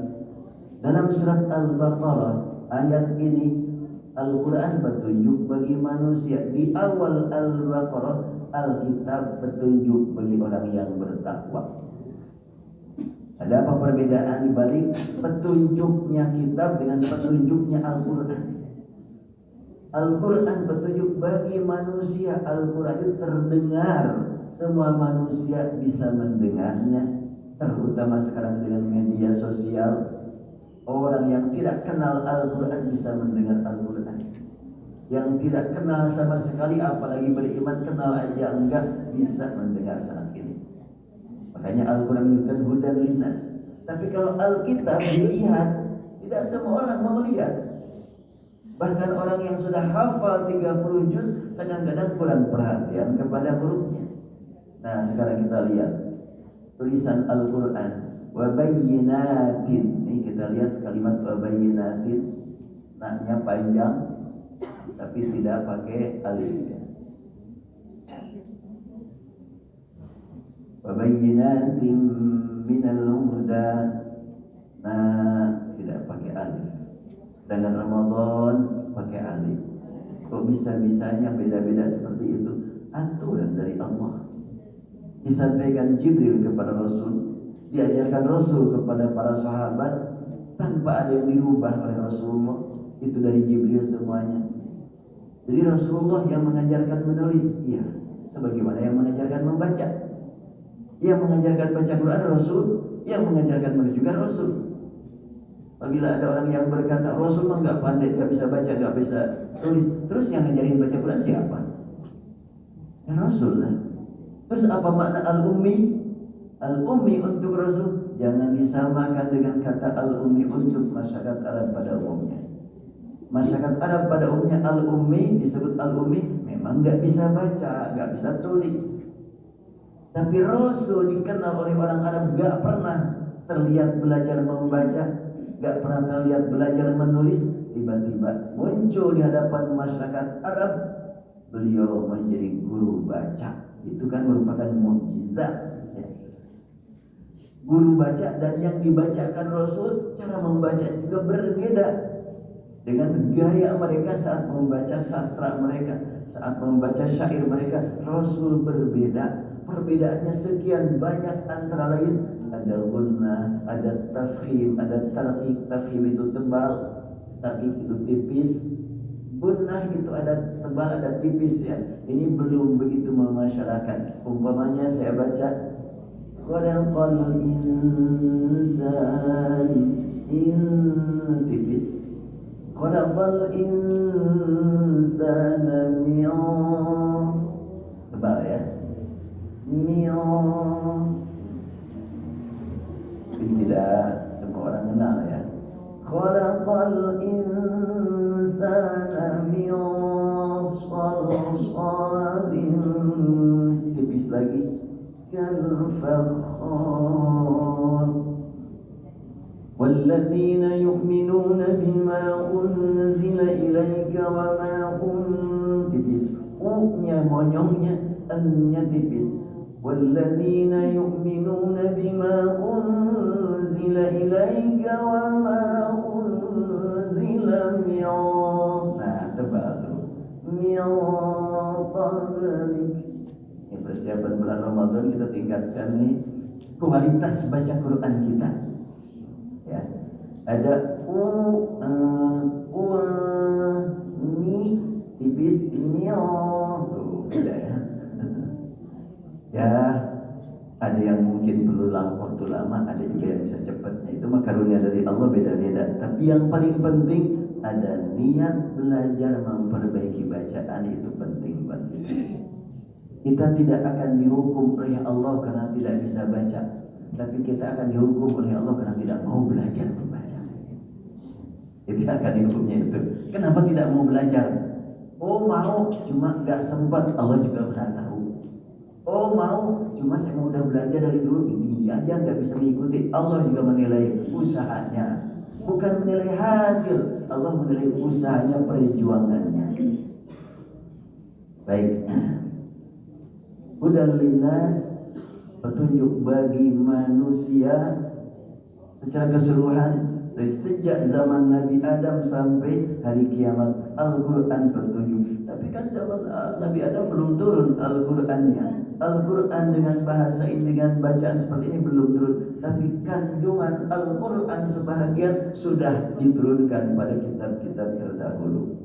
dalam surat Al-Baqarah ayat ini, Al-Quran petunjuk bagi manusia. Di awal Al-Baqarah, Alkitab petunjuk bagi orang yang bertakwa. Ada apa perbedaan dibalik petunjuknya kitab dengan petunjuknya Al-Quran? Al-Quran petunjuk bagi manusia. Al-Quran itu terdengar, semua manusia bisa mendengarnya. Terutama sekarang dengan media sosial, orang yang tidak kenal Al-Quran bisa mendengar Al-Quran. Yang tidak kenal sama sekali, apalagi beriman, kenal aja enggak, bisa mendengar saat ini. Makanya Al-Quran menyebutkan hudan linnas. Tapi kalau Alkitab dilihat, tidak semua orang mau lihat. Bahkan orang yang sudah hafal 30 juz kadang-kadang kurang perhatian kepada hurufnya. Nah, sekarang kita lihat tulisan Al-Quran wabayyinatin. Ini kita lihat kalimat wabayyinatin, naknya panjang tapi tidak pakai alif ya. Wabayyinatin minal huda, nah tidak pakai alif. Dengan Ramadan pakai alif. Kok bisa-bisanya beda-beda seperti itu? Aturan dari Allah. Disampaikan Jibril kepada Rasul, diajarkan Rasul kepada para sahabat tanpa ada yang dirubah oleh Rasulullah. Itu dari Jibril semuanya. Jadi Rasulullah yang mengajarkan menulis, iya, sebagaimana yang mengajarkan membaca. Yang mengajarkan baca Quran Rasul, yang mengajarkan menulis juga Rasul. Apabila ada orang yang berkata Rasul mah nggak pandai, nggak bisa baca, nggak bisa tulis, terus yang ngajarin baca Quran siapa? Ya Rasul lah. Terus apa makna al-ummi? Al-ummi untuk Rasul jangan disamakan dengan kata al-ummi untuk masyarakat Arab pada umumnya. Masyarakat Arab pada umumnya al-ummi, disebut al-ummi, memang nggak bisa baca, nggak bisa tulis. Tapi Rasul dikenal oleh orang Arab nggak pernah terlihat belajar membaca, nggak pernah terlihat belajar menulis. Tiba-tiba muncul di hadapan masyarakat Arab, beliau menjadi guru baca. Itu kan merupakan mukjizat ya. Guru baca, dan yang dibacakan Rasul cara membaca juga berbeda dengan gaya mereka saat membaca sastra mereka, saat membaca syair mereka. Rasul berbeda. Perbedaannya sekian banyak, antara lain ada gunnah, ada tafkhim, ada tarqiq. Tafkhim itu tebal, tarqiq itu tipis. Gunnah itu ada tebal, ada tipis ya. Ini belum begitu memasyarakat. Umpamanya saya baca khalaqal insan, tipis. Khalaqal insana min, tebal ya. Tidak semua orang kenal ya. Khalaqal insana min salsalin, tipis lagi, kal fakhar. Walladzina yu'minuna bima unzila ilaika wa ma tipis. U-nya monyongnya, N-nya tipis. Walladzina yu'minuna bima unzila ilaika wa ma unzila min, nah tebal tuh, min qablik. Ini persiapan bulan Ramadan, kita tingkatkan nih kualitas baca Quran kita ya. Ada mi tipis, beda ya. Ya, ada yang mungkin perlu waktu lama, ada juga yang bisa cepatnya. Itu mah karunia dari Allah, beda-beda. Tapi yang paling penting ada niat belajar memperbaiki bacaan, itu penting buat kita. Kita tidak akan dihukum oleh Allah karena tidak bisa baca, tapi kita akan dihukum oleh Allah karena tidak mau belajar membaca. Itu akan dihukumnya itu. Kenapa tidak mau belajar? Oh mau, cuma nggak sempat, Allah juga pernah tahu. Oh mau, cuma saya mau udah belajar dari dulu gini-gini aja, nggak bisa mengikuti. Allah juga menilai usahanya, bukan menilai hasil. Allah menilai usahanya, perjuangannya. Baik. Hudan linnas, petunjuk bagi manusia secara keseluruhan dari sejak zaman Nabi Adam sampai hari kiamat. Al-Quran petunjuk. Tapi kan zaman Nabi Adam belum turun Al-Qurannya. Al-Quran dengan bahasa ini, dengan bacaan seperti ini belum turun. Tapi kandungan Al-Quran sebahagian sudah diturunkan pada kitab-kitab terdahulu.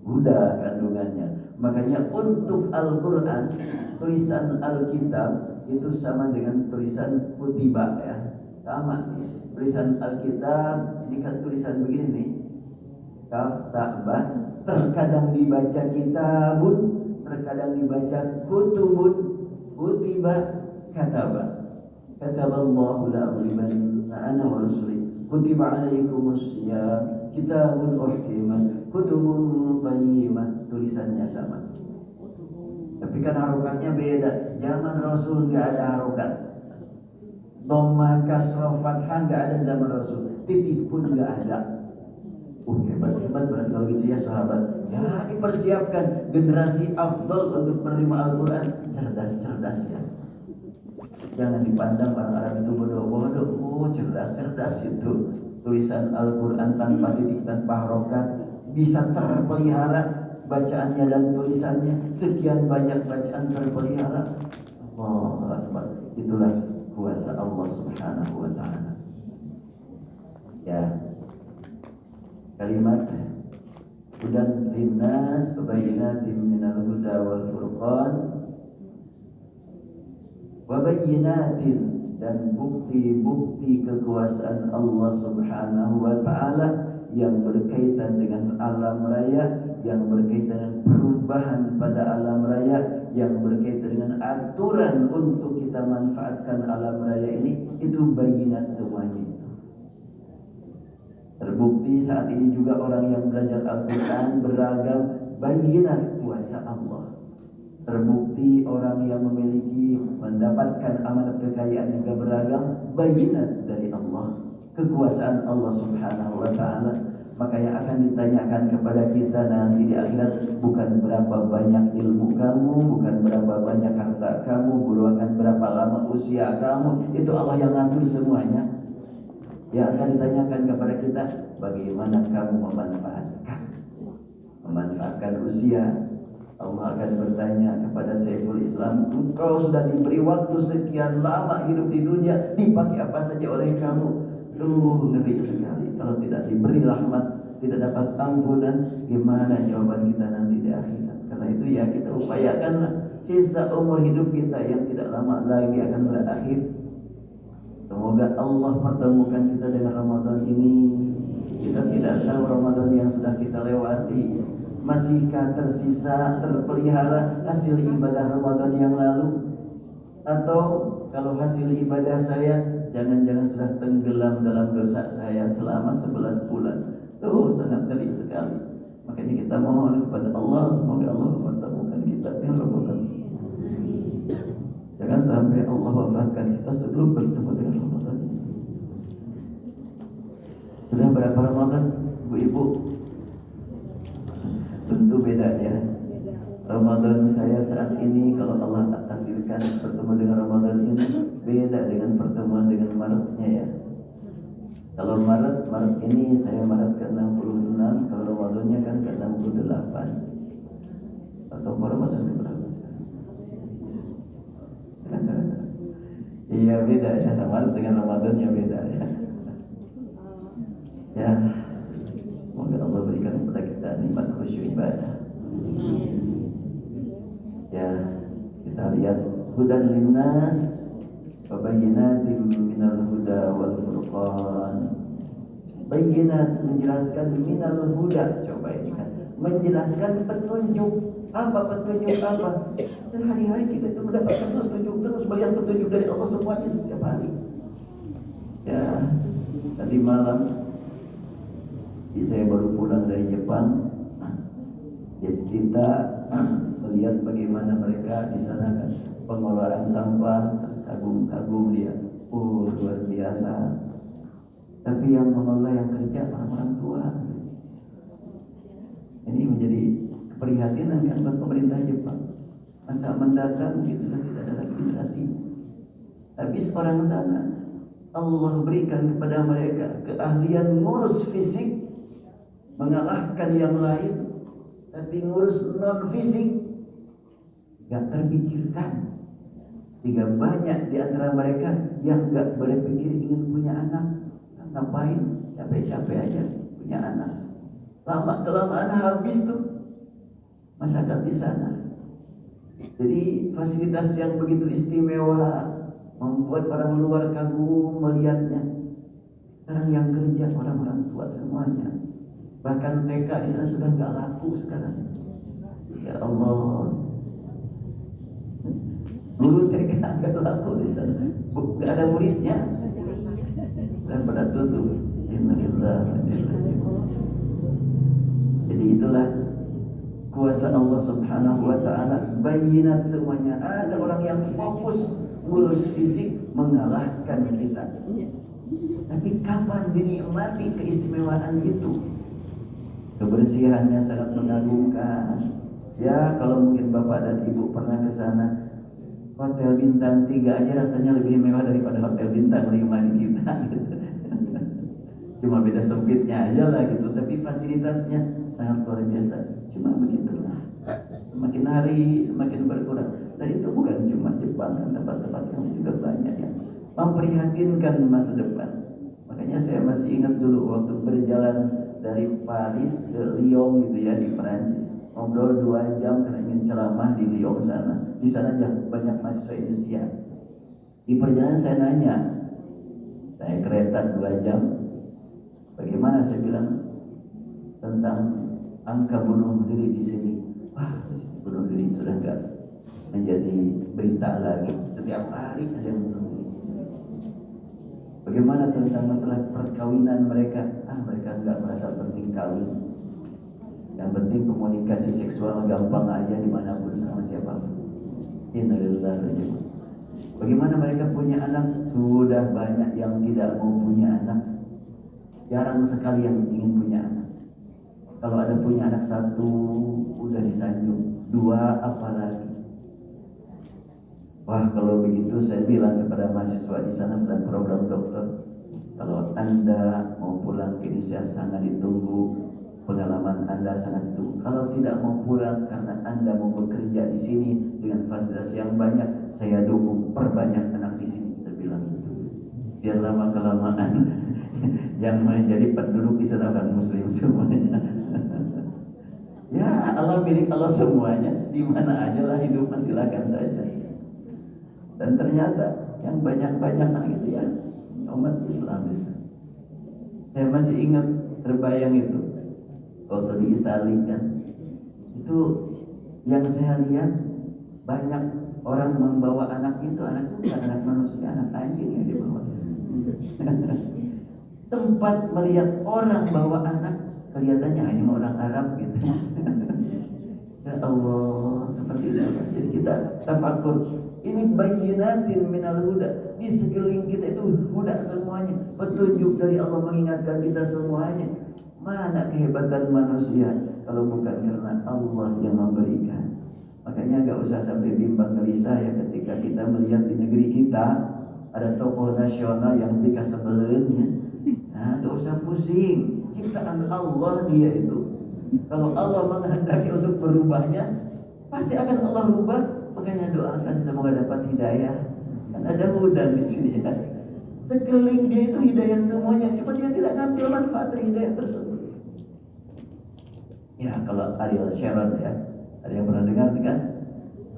Mudah kandungannya. Makanya untuk Al-Quran, tulisan Alkitab itu sama dengan tulisan kutiba ya. Sama nih. Tulisan Alkitab ini kan tulisan begini nih. Kaf ta ba, terkadang dibaca kitabun, terkadang dibaca kutubun, kutiba kataba. Kataballahu la aghlibanna ana wa rusuli. Kutiba alaikumus syiyam, kitabun uhkimat, kutubun qayyimah. Tulisannya sama. Tapi kan harokatnya beda. Zaman Rasul enggak ada harokat. Dhammah, kasrah, fathah enggak ada zaman Rasul. Titik pun enggak ada. Hebat-hebat berarti kalau gitu ya sahabat. Ya dipersiapkan generasi afdal untuk menerima Al-Quran. Cerdas-cerdas ya. Jangan dipandang orang Arab itu bodoh-bodoh. Oh cerdas-cerdas itu. Tulisan Al-Quran tanpa titik, tanpa harokat, bisa terpelihara bacaannya dan tulisannya. Sekian banyak bacaan terpelihara. Allahu Akbar. Itulah kuasa Allah Subhanahu wa ta'ala. Ya. Kalimat hudan linnas bayyinatin minal huda wal furqan wa bayyinatin, dan bukti-bukti kekuasaan Allah Subhanahu wa ta'ala yang berkaitan dengan alam raya, yang berkaitan dengan perubahan pada alam raya, yang berkaitan dengan aturan untuk kita manfaatkan alam raya ini. Itu bayyinat semuanya itu. Terbukti saat ini juga orang yang belajar Al-Quran beragam, bayyinat kuasa Allah. Terbukti orang yang memiliki, mendapatkan amanat kekayaan juga beragam, bayyinat dari Allah, kekuasaan Allah Subhanahu wa ta'ala. Maka yang akan ditanyakan kepada kita nanti di akhirat bukan berapa banyak ilmu kamu, bukan berapa banyak harta kamu, bukan berapa lama usia kamu. Itu Allah yang ngatur semuanya. Yang akan ditanyakan kepada kita, bagaimana kamu memanfaatkan usia. Allah akan bertanya kepada Saiful Islam, engkau sudah diberi waktu sekian lama hidup di dunia, dipakai apa saja oleh kamu? Ngeri sekali. Kalau tidak diberi rahmat, tidak dapat ampunan, gimana jawaban kita nanti di akhirat? Karena itu ya kita upayakanlah sisa umur hidup kita yang tidak lama lagi akan berakhir. Semoga Allah pertemukan kita dengan Ramadan ini. Kita tidak tahu Ramadan yang sudah kita lewati masihkah tersisa, terpelihara hasil ibadah Ramadan yang lalu, atau kalau hasil ibadah saya jangan-jangan sudah tenggelam dalam dosa saya selama 11 bulan. Sangat ngeri sekali. Makanya kita mohon kepada Allah, semoga Allah mempertemukan kita dengan Ramadan. Jangan sampai Allah wafatkan kita sebelum bertemu dengan Ramadan. Sudah berapa Ramadan, Bu-ibu? Tentu beda ya. Ramadan saya saat ini, kalau Allah takdirkan bertemu dengan Ramadan ini, beda dengan pertemuan dengan Maretnya ya. Kalau Maret ini saya Maret ke-66, kalau Ramadannya kan ke-68. Atau Ramadan ke-berapa sekarang? Iya beda ya, Maret dengan Ramadannya beda ya. Ya, semoga Allah berikan kepada kita nikmat khusyuk ibadah. Ya, kita lihat hudan linnas wa bayyinatin minal huda wal furqan. Bayyinat menjelaskan minal huda. Coba ini kan menjelaskan petunjuk. Apa petunjuk apa? Sehari-hari kita itu mendapatkan petunjuk, terus melihat petunjuk dari Allah semuanya setiap hari. Ya, tadi malam saya baru pulang dari Jepang. Ya kita melihat bagaimana mereka di sana kan pengelolaan sampah, kagum-kagum dia, luar biasa. Tapi yang mengelola, yang kerja orang-orang tua. Ini menjadi keprihatinan kan buat pemerintah Jepang. Masa mendatang mungkin sudah tidak ada lagi generasi. Habis orang sana, Allah berikan kepada mereka keahlian ngurus fisik, mengalahkan yang lain. Tapi ngurus non fisik gak terpikirkan, sehingga banyak di antara mereka yang gak berpikir ingin punya anak. Ngapain? Capek-capek aja punya anak. Lama kelamaan habis tuh masyarakat di sana. Jadi fasilitas yang begitu istimewa membuat orang luar kagum melihatnya. Sekarang yang kerja orang-orang tua semuanya. Bahkan TK di sana sudah nggak laku sekarang. Ya Allah, guru TK nggak laku di sana, nggak ada muridnya. Dan pada tutup. Jadi itulah kuasa Allah Subhanahu wa taala, bayinat semuanya. Ada orang yang fokus ngurus fisik mengalahkan kita. Tapi kapan dinikmati keistimewaan itu? Kebersihannya sangat mengagumkan. Ya, kalau mungkin Bapak dan Ibu pernah ke sana, hotel bintang 3 aja rasanya lebih mewah daripada hotel bintang 5 di kita gitu. Cuma beda sempitnya aja lah gitu, tapi fasilitasnya sangat luar biasa. Cuma begitulah, semakin hari semakin berkurang. Dan itu bukan cuma Jepang, kan tempat-tempat yang juga banyak yang memprihatinkan masa depan. Makanya saya masih ingat dulu waktu berjalan dari Paris ke Lyon gitu ya, di Perancis, ngobrol 2 jam karena ingin ceramah di Lyon sana. Di sana banyak mahasiswa Indonesia. Di perjalanan saya nanya, naik kereta 2 jam, bagaimana? Saya bilang tentang angka bunuh diri di sini. Wah, di sini bunuh diri sudah enggak menjadi berita lagi. Setiap hari ada yang bunuh diri. Bagaimana tentang masalah perkawinan mereka? Mereka enggak merasa penting kawin. Yang penting komunikasi seksual gampang aja dimanapun sama siapapun. Innalillahi. Bagaimana mereka punya anak? Sudah banyak yang tidak mau punya anak. Jarang sekali yang ingin punya anak. Kalau ada punya anak 1 udah disanjung, 2 apalagi. Wah, kalau begitu saya bilang kepada mahasiswa di sana sedang program dokter, kalau Anda mau pulang ke Indonesia sangat ditunggu, pengalaman Anda sangat ditunggu. Kalau tidak mau pulang karena Anda mau bekerja di sini dengan fasilitas yang banyak, saya dukung perbanyak anak di sini. Saya bilang gitu. Biar lama kelamaan yang menjadi penduduk di sana kan muslim semuanya. Ya, Allah milik Allah semuanya, di mana aja lah hidup, silakan saja. Dan ternyata yang banyak-banyak itu ya umat Islam di sana. Saya masih ingat, terbayang itu waktu di Italia kan, itu yang saya lihat banyak orang membawa anaknya itu, anaknya bukan anak manusia, anak anjing yang dibawa. Sempat melihat orang bawa anak, kelihatannya ini orang Arab gitu. Ya Allah, seperti itu. Jadi kita tafakur. Ini bayyinatin minal huda. Di sekeliling kita itu huda semuanya, petunjuk dari Allah mengingatkan kita semuanya. Mana kehebatan manusia kalau bukan karena Allah yang memberikan. Makanya gak usah sampai bimbang gelisah ya ketika kita melihat di negeri kita ada tokoh nasional yang pika sebelumnya. Nah, gak usah pusing, ciptaan Allah dia itu. Kalau Allah menghendaki untuk berubahnya, pasti akan Allah rubah. Makanya doakan semoga dapat hidayah. Kan ada hudan di sini ya. Sekeliling dia itu hidayah semuanya, cuma dia tidak ngambil manfaat dari hidayah tersebut. Ya, kalau Ariel Sharon ya, ada yang pernah dengar kan?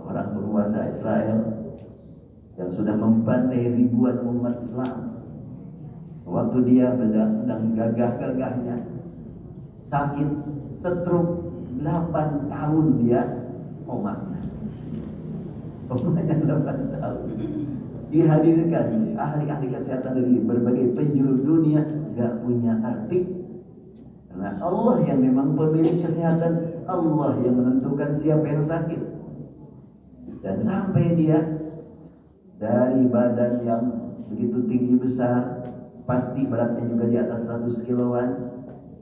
Orang penguasa Israel yang sudah membantai ribuan umat Islam. Waktu dia sedang gagah-gagahnya, sakit stroke 8 tahun dia koma. Komanya 8 tahun. Dihadirkan ahli-ahli kesehatan dari berbagai penjuru dunia, gak punya arti. Karena Allah yang memang pemilik kesehatan Allah yang menentukan siapa yang sakit. Dan sampai dia dari badan yang begitu tinggi besar, pasti beratnya juga di atas 100 kiloan,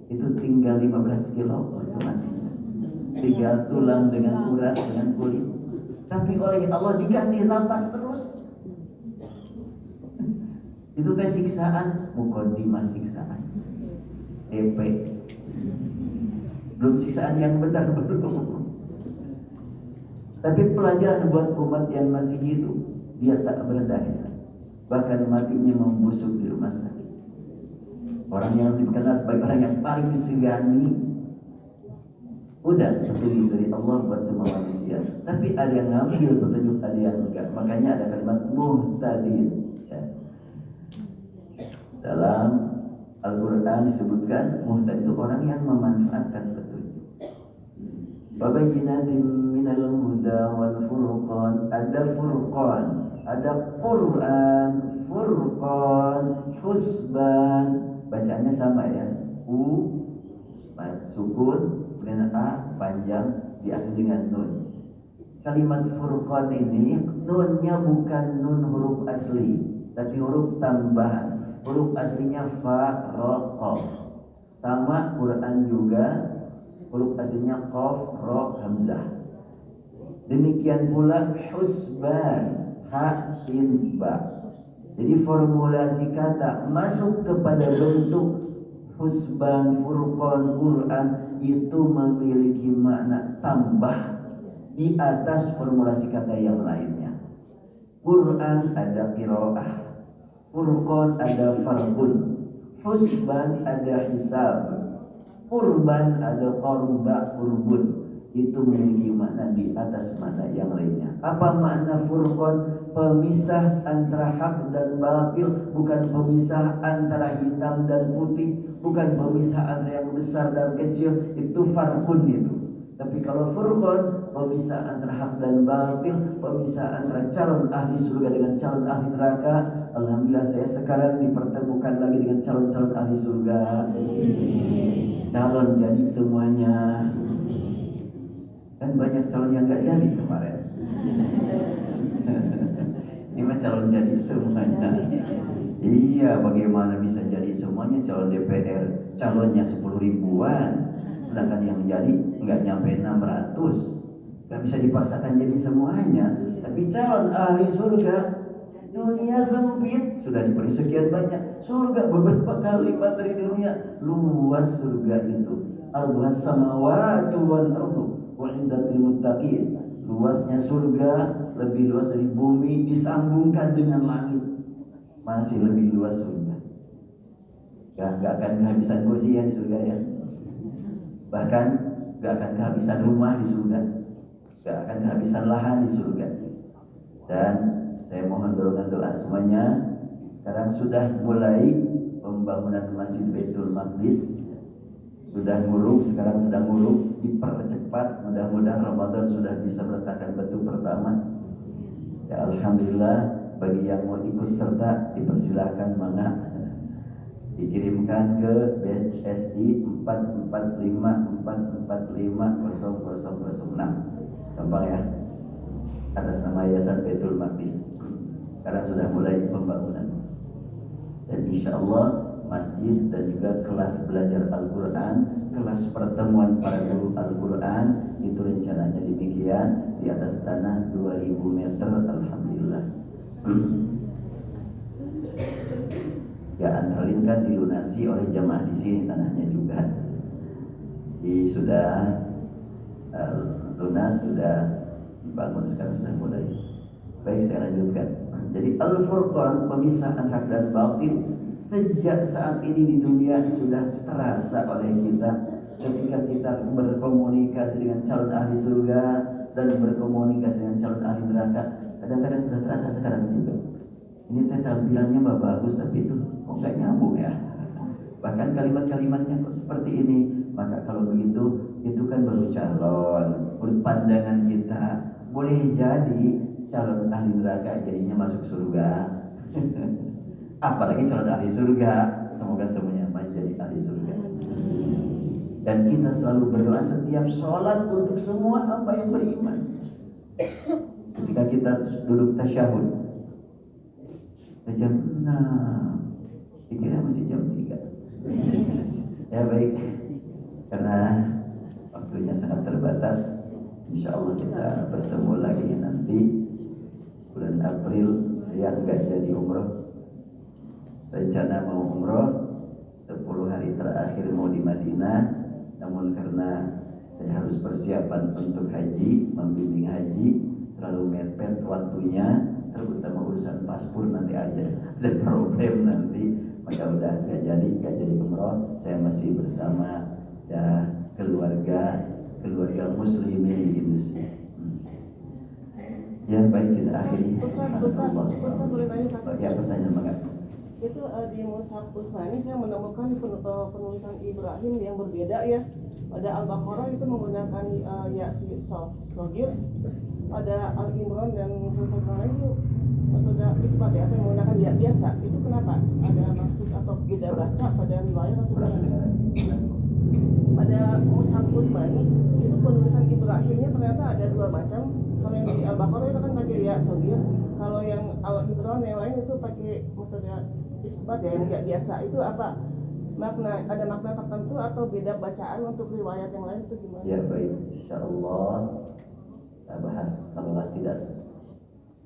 itu tinggal 15 kilo itu matinya. Tinggal tulang dengan urat dengan kulit. Tapi oleh Allah dikasih napas terus. Itu teh siksaan, mukodimah siksaan. DP. Belum siksaan yang benar belum. Tapi pelajaran buat umat yang masih hidup, dia tak berdaya. Bahkan matinya membusuk di rumah sakit. Orang yang dikenal sebagai orang yang paling disegani, udah petunjuk dari Allah buat semua manusia. Tapi ada yang ngambil petunjuk, ada yang enggak. Makanya ada kalimat muhtadin. Ya. Dalam Al-Quran disebutkan muhtadin itu orang yang memanfaatkan petunjuk. Babayinatim minal huda wal furqan. Ada furqan, ada Quran, furqan, husban. Bacaannya sama ya. Sukun, kemudian A panjang diakhiri dengan nun. Kalimat furqan ini nunnya bukan nun huruf asli, tapi huruf tambahan. Huruf aslinya fa, ra, qaf. Sama Quran juga huruf aslinya qaf, ra, hamzah. Demikian pula husban, ha, sin, ba. Jadi formulasi kata masuk kepada bentuk husban, furqan, Quran itu memiliki makna tambah di atas formulasi kata yang lainnya. Quran ada qiraah, furqan ada farbun, husban ada hisab, qurban ada qarba, qurbun. Itu memiliki makna di atas makna yang lainnya. Apa makna furqan? Pemisah antara hak dan batil, bukan pemisah antara hitam dan putih, bukan pemisah antara yang besar dan kecil, itu farqun itu. Tapi kalau furqan, pemisah antara hak dan batil, pemisah antara calon ahli surga dengan calon ahli neraka. Alhamdulillah saya sekarang dipertemukan lagi dengan calon-calon ahli surga. Calon jadi semuanya. Kan banyak calon yang gak jadi kemarin. Ini mah calon jadi semuanya. Iya, bagaimana bisa jadi semuanya? Calon DPR calonnya 10 ribuan, sedangkan yang jadi nggak nyampe 600. Nggak bisa dipaksakan jadi semuanya. Tapi calon ahli surga, dunia sempit sudah diberi sekian banyak. Surga beberapa kali lipat dari dunia. Luas surga itu. Arduhas samawati wal ardu wa indatil muttaqin. Luasnya surga lebih luas dari bumi disambungkan dengan langit. Masih lebih luas surga. Gak akan kehabisan kursi ya di surga ya. Bahkan gak akan kehabisan rumah di surga. Gak akan kehabisan lahan di surga. Dan saya mohon dorongan doa semuanya. Sekarang sudah mulai pembangunan Masjid Baitul Maqdis. Sudah nguruk, sekarang sedang nguruk, dipercepat. Mudah-mudahan Ramadan sudah bisa meletakkan batu pertama. Ya Alhamdulillah, bagi yang mau ikut serta dipersilahkan, mangga dikirimkan ke BSI 445445006. Gampang ya, atas nama Yayasan Baitul Maqdis. Sekarang sudah mulai pembangunan. Dan insya Allah masjid dan juga kelas belajar Al-Quran, kelas pertemuan para guru Al-Quran itu rencananya demikian di atas tanah 2000 meter. Alhamdulillah. Ya antara lain kan dilunasi oleh jamaah di sini tanahnya juga. Sudah lunas, sudah dibangun, sekarang sudah mulai. Baik, saya lanjutkan. Jadi Al-Furqan, pemisah antara hak dan batil, sejak saat ini di dunia sudah terasa oleh kita ketika kita berkomunikasi dengan calon ahli surga dan berkomunikasi dengan calon ahli neraka. Kadang-kadang sudah terasa sekarang juga. Ini tampilannya bagus, tapi itu kok nggak nyambung ya. Bahkan kalimat-kalimatnya kok seperti ini. Maka kalau begitu, itu kan baru calon. Menurut pandangan kita, boleh jadi calon ahli neraka jadinya masuk surga. Apalagi calon ahli surga, semoga semuanya menjadi ahli surga. Dan kita selalu berdoa setiap sholat untuk semua hamba yang beriman. Ketika kita duduk tasyahud jam 6, pikirnya masih jam 3. Ya baik, karena waktunya sangat terbatas, insya Allah kita bertemu lagi nanti bulan April. Saya enggak jadi umroh, rencana mau umroh 10 hari terakhir mau di Madinah, namun karena saya harus persiapan untuk haji, membimbing haji, terlalu mepet waktunya, terutama urusan paspor nanti aja ada problem nanti, maka udah gak jadi umroh. Saya masih bersama ya keluarga muslimin di Indonesia. Ya baik, kita akhiri. Ustaz boleh tanya satu? Ya, pertanyaan Bang. Itu di Mushaf Usmani saya menemukan penulisan Ibrahim yang berbeda ya. Pada Al-Baqarah itu menggunakan ya sogir, pada Al-Imran dan surat lain itu metode isbat ya, yang menggunakan ya biasa. Itu kenapa? Ada maksud atau beda baca pada riwayat atau gimana? Pada Mushaf Usmani itu penulisan Ibrahimnya ternyata ada 2 macam. Kalau yang di Al-Baqarah itu kan pakai ya sogir, kalau yang Al-Imran yang lain itu pakai metode isbat ya, yang nggak biasa. Itu apa ada makna tertentu atau beda bacaan untuk riwayat yang lain itu gimana? Ya baik, insyaallah kita bahas, kalau tidak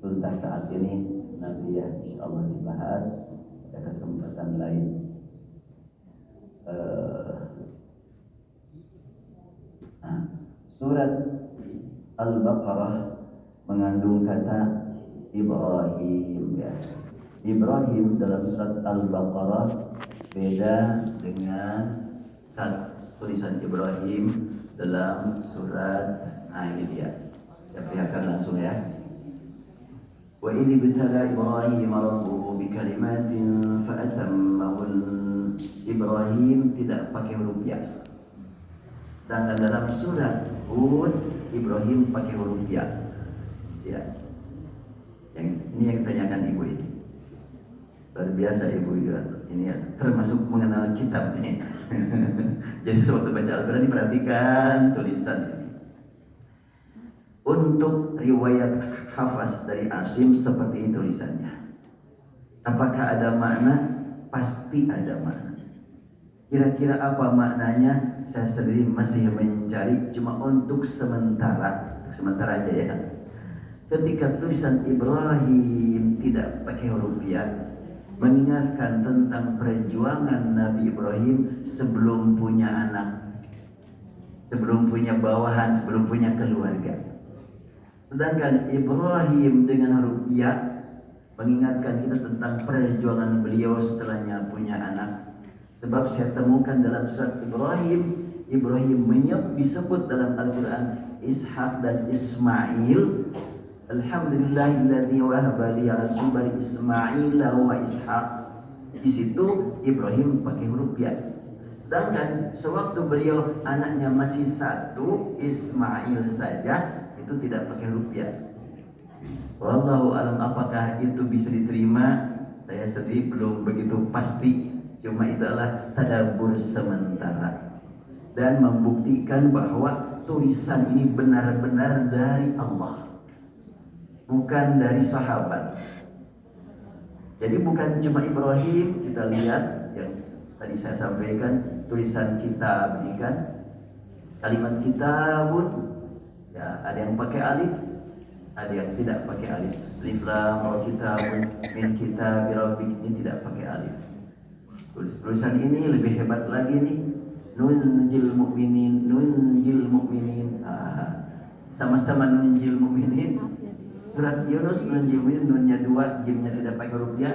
tuntas saat ini nanti ya insyaallah dibahas pada kesempatan lain. Surat Al-Baqarah mengandung kata Ibrahim ya. Ibrahim dalam surat Al-Baqarah beda dengan tulisan Ibrahim dalam surat ini dia. Ya, perlihatkan langsung ya. Wa idh ibtala Ibrahim rabbuhu bikalimatin fa'atammahun. Ibrahim tidak pakai huruf ya. Sedangkan dalam surat Hud Ibrahim pakai huruf ya. Ya. Ini yang ditanyakan ibu ini. Luar biasa ibu juga. Ini ya, termasuk mengenal kitab nih. Jadi sewaktu baca Al-Quran diperhatikan tulisan ini. Untuk riwayat Hafs dari Asim seperti ini tulisannya. Apakah ada makna? Pasti ada makna. Kira-kira apa maknanya? Saya sendiri masih mencari, cuma untuk sementara aja ya. Ketika tulisan Ibrahim tidak pakai huruf ya, mengingatkan tentang perjuangan Nabi Ibrahim sebelum punya anak, sebelum punya bawahan, sebelum punya keluarga. Sedangkan Ibrahim dengan huruf ya mengingatkan kita tentang perjuangan beliau setelahnya punya anak. Sebab saya temukan dalam surat Ibrahim disebut dalam Al-Quran Ishak dan Ismail. Alhamdulillahilladzi wahaba li 'alal kibari Ismaila wa Ishaq. Di situ Ibrahim pakai huruf ya. Sedangkan sewaktu beliau anaknya masih 1, Ismail saja, itu tidak pakai huruf ya. Wallahu alam, apakah itu bisa diterima? Saya sendiri belum begitu pasti. Cuma itu adalah tadabbur sementara dan membuktikan bahwa tulisan ini benar-benar dari Allah, bukan dari sahabat. Jadi bukan cuma Ibrahim, kita lihat yang tadi saya sampaikan, tulisan kitab ini kan kalimat kitabun ya, ada yang pakai alif, ada yang tidak pakai alif. Alif lam ra kitabun min kitabi rabbik, ini tidak pakai alif. Tulisan ini lebih hebat lagi nih, nunjil mu'minin. Sama-sama nunjil mu'minin. Surat Yunus nunjil mu'minin, nunnya 2, jimnya tidak pakai huruf ya.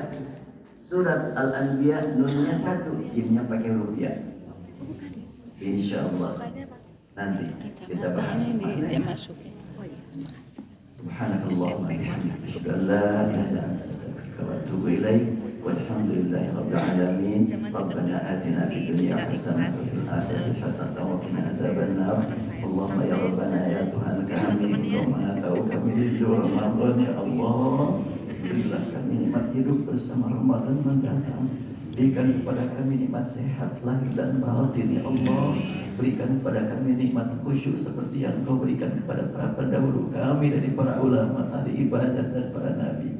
Surat Al-Anbiya nunnya 1, jimnya pakai huruf ya. Insyaallah nanti kita bahas. Subhanakallahumma wa bihamdika asyhadu an la ilaha illa anta astaghfiruka wa atubu ilaik. Walhamdulillahi rabbil alamin. Rabbana atina fid dunya hasanah wa fil akhirati hasanah wa qina adzabannar. Allahumma ya rabbana ya Tuhan kami, Ramadan kami rindu Ramadan ya Allah. Berilah kami nikmat hidup bersama Ramadan mendatang. Berikan kepada kami nikmat sehat lahir dan batin ya Allah. berikan kepada kami nikmat khusyuk seperti yang Engkau berikan kepada para pendahulu kami dari para ulama, ahli ibadah dan para nabi.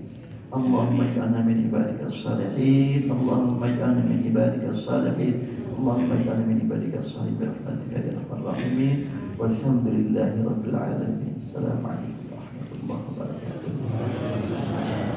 Allahumma ij'alna min ibadikas salihin, Allahumma ij'alna min ibadikas salihin, Allahumma ij'alna min ibadikas salihin bi rahmatika ya arhamar rahimin. Walhamdulillahi rabbil alamin. Assalamualaikum warahmatullahi wabarakatuh.